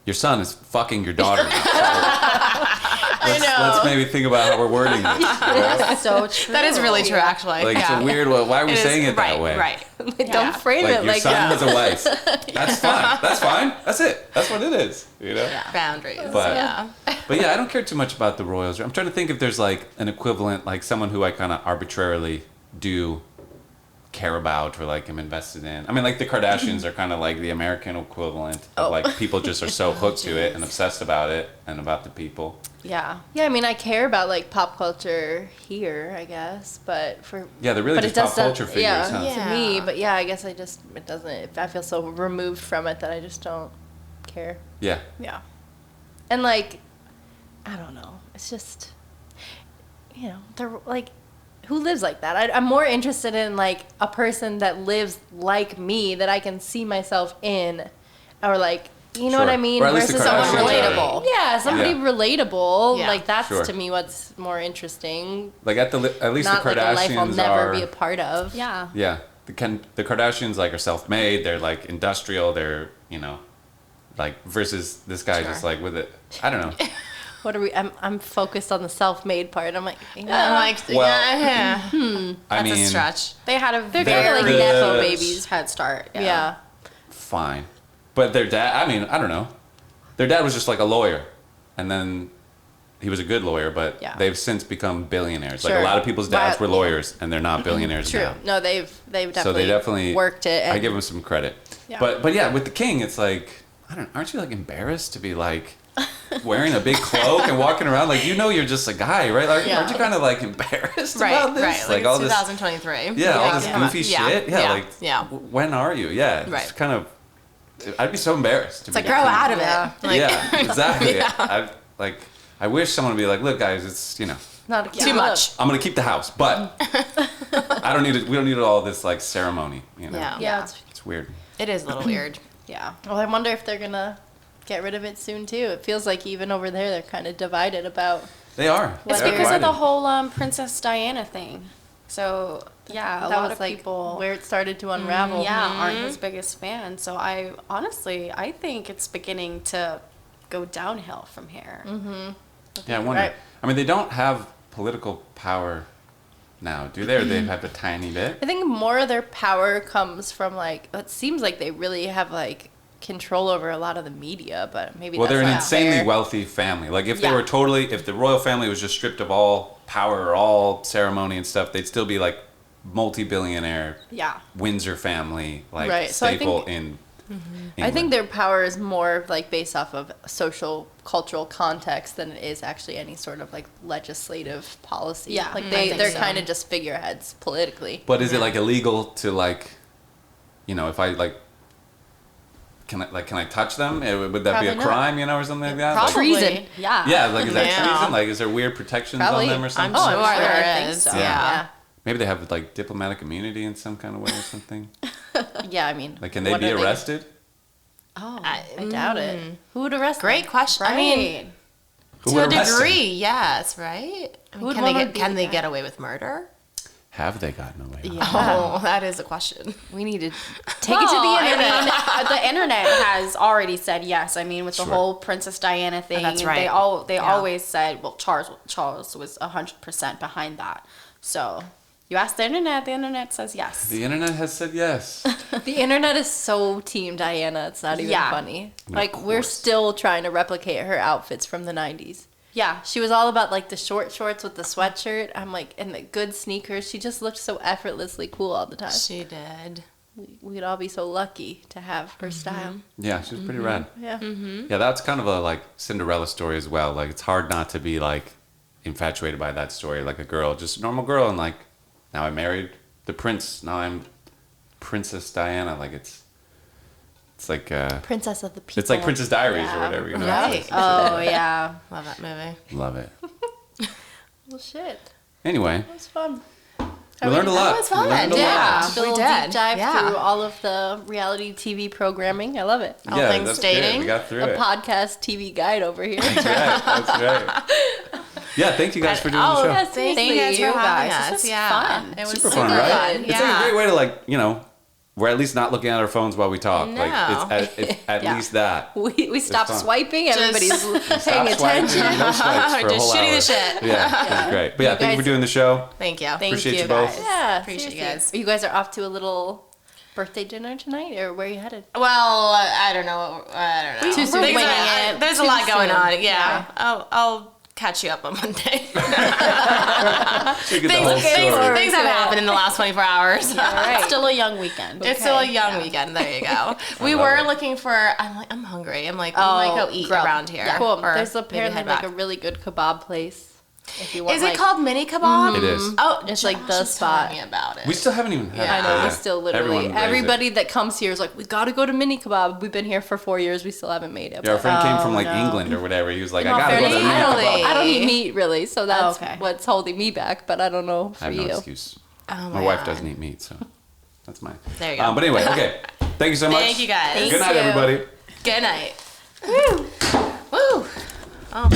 A: your son is fucking your daughter now. So let's maybe think about how we're wording this.
D: That's so true.
B: That is really true, actually.
A: Like,
B: yeah.
A: it's a weird, why are we
B: It is-
A: saying it that
B: right,
A: way?
B: Right.
C: Like, don't frame
A: Like,
C: it
A: your
C: like
A: son
C: that.
A: has a wife. That's fine. That's fine. That's it. That's what it is.
B: Boundaries.
A: But-
B: yeah.
A: But yeah, I don't care too much about the royals. I'm trying to think if there's like an equivalent, like someone who I kind of arbitrarily do care about or like am invested in. I mean, like the Kardashians are kind of like the American equivalent of like people just are so hooked to it and obsessed about it and about the people.
D: Yeah.
C: Yeah, I mean, I care about like pop culture here, I guess, but for
A: Yeah, they're really
C: but
A: just
C: it
A: pop
C: doesn't-
A: culture figures,
C: yeah,
A: huh?
B: Yeah.
C: to me. But yeah, I guess it doesn't. I feel so removed from it that I just don't care.
A: Yeah.
D: Yeah.
C: And like, I don't know. It's just, they're like, who lives like that? I'm more interested in like a person that lives like me that I can see myself in, or like, you know
A: Sure.
C: what I mean?
A: Or at least the
C: Versus someone
A: Kardashians
C: relatable.
A: are-
C: Yeah, somebody
A: Yeah.
C: relatable.
B: Yeah.
C: Like that's
A: Sure.
C: to me what's more interesting.
A: Like at least
C: Not
A: the
C: like a life I'll
A: Kardashians
C: never
A: are.
C: be a part of.
D: Yeah.
A: Yeah, the Kardashians like are self-made. They're like industrial. They're like versus this guy just like with it. I don't know.
C: What are we? I'm focused on the self-made part. I'm like,
B: I'm like,
A: Well,
B: yeah.
A: I
B: That's
A: mean,
B: a stretch.
D: They had a
C: They're
D: very
C: kinda like
A: the-
C: nepo babies.
D: head start.
C: Yeah.
A: fine. But their dad, I mean, I don't know. Their dad was just like a lawyer. And then he was a good lawyer, but
C: Yeah.
A: they've since become billionaires. Like
C: Sure.
A: a lot of people's dads
C: But-
A: were lawyers, and they're not billionaires
C: True.
A: now.
C: No, they've definitely,
A: So they definitely
C: worked it. And
A: I give them some credit.
C: Yeah.
A: But yeah, with the king, it's like, I don't. Aren't you like embarrassed to be like wearing a big cloak and walking around like you're just a guy, right? Like,
C: Yeah.
A: aren't you kind of like embarrassed
B: Right,
A: about this?
B: right. Like,
A: all
B: it's
A: this,
B: 2023.
A: yeah, all this
B: come
A: goofy
B: on.
A: shit. Yeah, like
B: yeah.
A: when are you? Yeah, it's
B: Right.
A: kind of. I'd be so embarrassed. To
B: It's
A: be
B: like, grow
A: king.
B: out of
C: Yeah.
B: it. Like,
A: Yeah, exactly.
B: Yeah.
A: I wish someone would be like, look, guys, it's
C: not a
B: Too much.
A: I'm gonna keep the house, but I don't need it. We don't need all this like ceremony.
B: Yeah.
C: Yeah.
A: It's weird.
B: It is a little weird.
C: Yeah. Well, I wonder if they're gonna get rid of it soon too. It feels like even over there they're kind of divided about.
A: They are.
D: It's
A: They're
D: because of the
A: divided.
D: whole Princess Diana thing. So yeah, a
C: that
D: lot
C: was
D: of
C: like
D: people
C: where it started to unravel.
D: aren't his biggest fan. So I think it's beginning to go downhill from here.
A: Yeah, I wonder.
C: Right.
A: I mean, they don't have political power now, do they? Or they have a tiny bit.
C: I think more of their power comes from like it seems like they really have like control over a lot of the media, but maybe
A: Well,
C: that's
A: they're an
C: not
A: insanely
C: fair.
A: wealthy family. Like, if they
C: Yeah.
A: were if the royal family was just stripped of all power or all ceremony and stuff, they'd still be like multi-billionaire
D: Yeah.
A: Windsor family, like
C: Right, so I
A: staple
C: think-
A: in.
C: I think
A: England.
C: their power is more like based off of social cultural context than it is actually any sort of like legislative policy.
D: Yeah,
C: like
D: I
C: they're
D: think so.
C: kind of just figureheads politically.
A: But is it like illegal to like, if I like, can I touch them? Would that be
C: Probably
A: a
C: not.
A: crime, or something like that?
C: Probably.
A: Like,
C: Treason.
D: Yeah.
A: yeah, like is that
B: Yeah.
A: treason? Like, is there weird protections
C: Probably.
A: on them or
B: I'm
A: something?
B: sure
C: I'm sure.
B: there
C: I think
B: is.
C: so.
B: Yeah.
A: Maybe they have like diplomatic immunity in some kind of way or something.
C: Yeah, I mean,
A: Like, can they
C: what
A: be
C: are
A: arrested?
D: Oh.
C: I doubt it. Who would arrest
B: Great
C: them?
B: question.
D: Right.
B: I mean,
A: Who
B: to
A: would
B: a
A: arrest them?
B: degree, yes, right? I mean,
C: Who'd
B: can they
C: wanna
B: get
C: be
B: can
C: the
B: they
C: guy?
B: get away with murder?
A: Have they gotten away? with it?
C: Yeah.
B: Oh, that is a question.
C: We need to take it to the
D: I
C: internet.
D: mean, the internet has already said yes. I mean, with the
A: Sure.
D: whole Princess Diana thing,
B: That's
D: and
B: right.
D: they
B: Yeah.
D: always said, well, Charles was 100% behind that. So you ask the internet says yes.
A: The internet has said yes.
C: The internet is so team Diana. It's not even
D: Yeah.
C: funny.
A: Of
C: Like we're
A: course.
C: still trying to replicate her outfits from the 90s.
D: Yeah.
C: She was all about like the short shorts with the sweatshirt. I'm like, and the good sneakers. She just looked so effortlessly cool all the time.
B: She did.
C: We'd all be so lucky to have her style.
A: Yeah, she's pretty rad.
C: Yeah.
A: Yeah, that's kind of a like Cinderella story as well. Like, it's hard not to be like infatuated by that story. Like a girl, just a normal girl, and like now I married the prince. Now I'm Princess Diana. Like it's like
C: Princess of the people.
A: it's like Princess Diaries or
C: Yeah.
A: whatever. You know?
B: Right.
A: It's
D: Oh, yeah.
B: Love that movie.
A: love it.
C: Well, shit.
A: Anyway,
C: That was fun.
A: we learned a lot.
B: That was fun.
A: We learned a
B: Yeah.
A: lot.
C: A little
B: We did.
C: deep dive
B: Yeah.
C: through all of the reality TV programming. I love it.
B: All
A: Yeah,
B: things
A: that's
B: dating.
A: good. We got through
C: A
A: it.
C: podcast TV guide over here.
A: That's right. That's right. Yeah, thank you guys for doing the show.
C: yes,
B: Thank
C: seriously,
B: you guys for having
D: guys.
B: us.
D: This was
B: Yeah.
D: fun.
B: It was
A: Super fun, right?
B: fun.
A: It's like a
B: Yeah.
A: great way to like, we're at least not looking at our phones while we talk.
B: No.
A: Like it's at
C: Yeah.
A: least that.
C: We stopped
A: fun.
C: swiping.
B: Just-
C: Everybody's
A: Stop
C: paying attention.
A: swiping, no swipes for a
B: Just
A: whole
B: shooting
A: hour.
B: the shit.
A: Yeah, that's great. But yeah,
C: You
A: thank you
C: guys-
A: for doing the show.
B: Thank you.
D: Thank
A: Appreciate
D: you,
A: you both.
D: guys.
C: Yeah,
B: Appreciate you
C: seriously.
B: guys.
C: You guys are off to a little birthday dinner tonight, or where are you headed?
B: Well, I don't know.
C: Too soon.
B: Things
C: Winging
B: are-
C: it.
B: There's a
C: Too
B: lot going
C: soon.
B: on. Yeah.
C: Yeah.
B: I'll catch you up on Monday.
A: So you get the whole story.
B: Things have happened in the last 24 hours.
C: All right.
D: It's still a young weekend.
B: It's still a
C: Okay.
B: young weekend. There you go. We
A: love
B: were
A: it.
B: looking for. I'm hungry. I'm like, we might go eat
D: grub.
B: around here.
D: Yeah.
C: Cool.
B: Or
C: There's
B: maybe
C: apparently
B: head
C: like
B: back.
C: a really good kebab place. If you want,
B: Is it
C: like,
B: called mini kebab?
A: It is.
B: Oh,
C: It's like
B: Josh
C: the
B: was
C: spot.
B: telling me about it.
A: We still haven't even had
C: I
A: it.
C: know,
A: Yeah.
C: we still literally,
A: Everyone raised it.
C: everybody that comes here is like, we gotta go to Mini Kebab. We've been here for 4 years, we still haven't made it.
A: Yeah, our
C: but-
A: friend came from like
D: no.
A: England or whatever. He was like, I
C: In all
A: gotta go to the
C: fairness,
A: mini
C: I don't,
A: kebab.
C: I don't eat meat really, so that's
D: okay.
C: what's holding me back, but I don't know
A: I
C: for
A: have no
C: you.
A: excuse.
B: Oh
A: My wife doesn't eat meat, so that's mine.
B: There you go.
A: But anyway, okay. Thank you so much.
B: Thank you guys.
C: Thank
A: Good night,
C: you.
A: everybody.
B: Good night. Woo. Woo. Oh.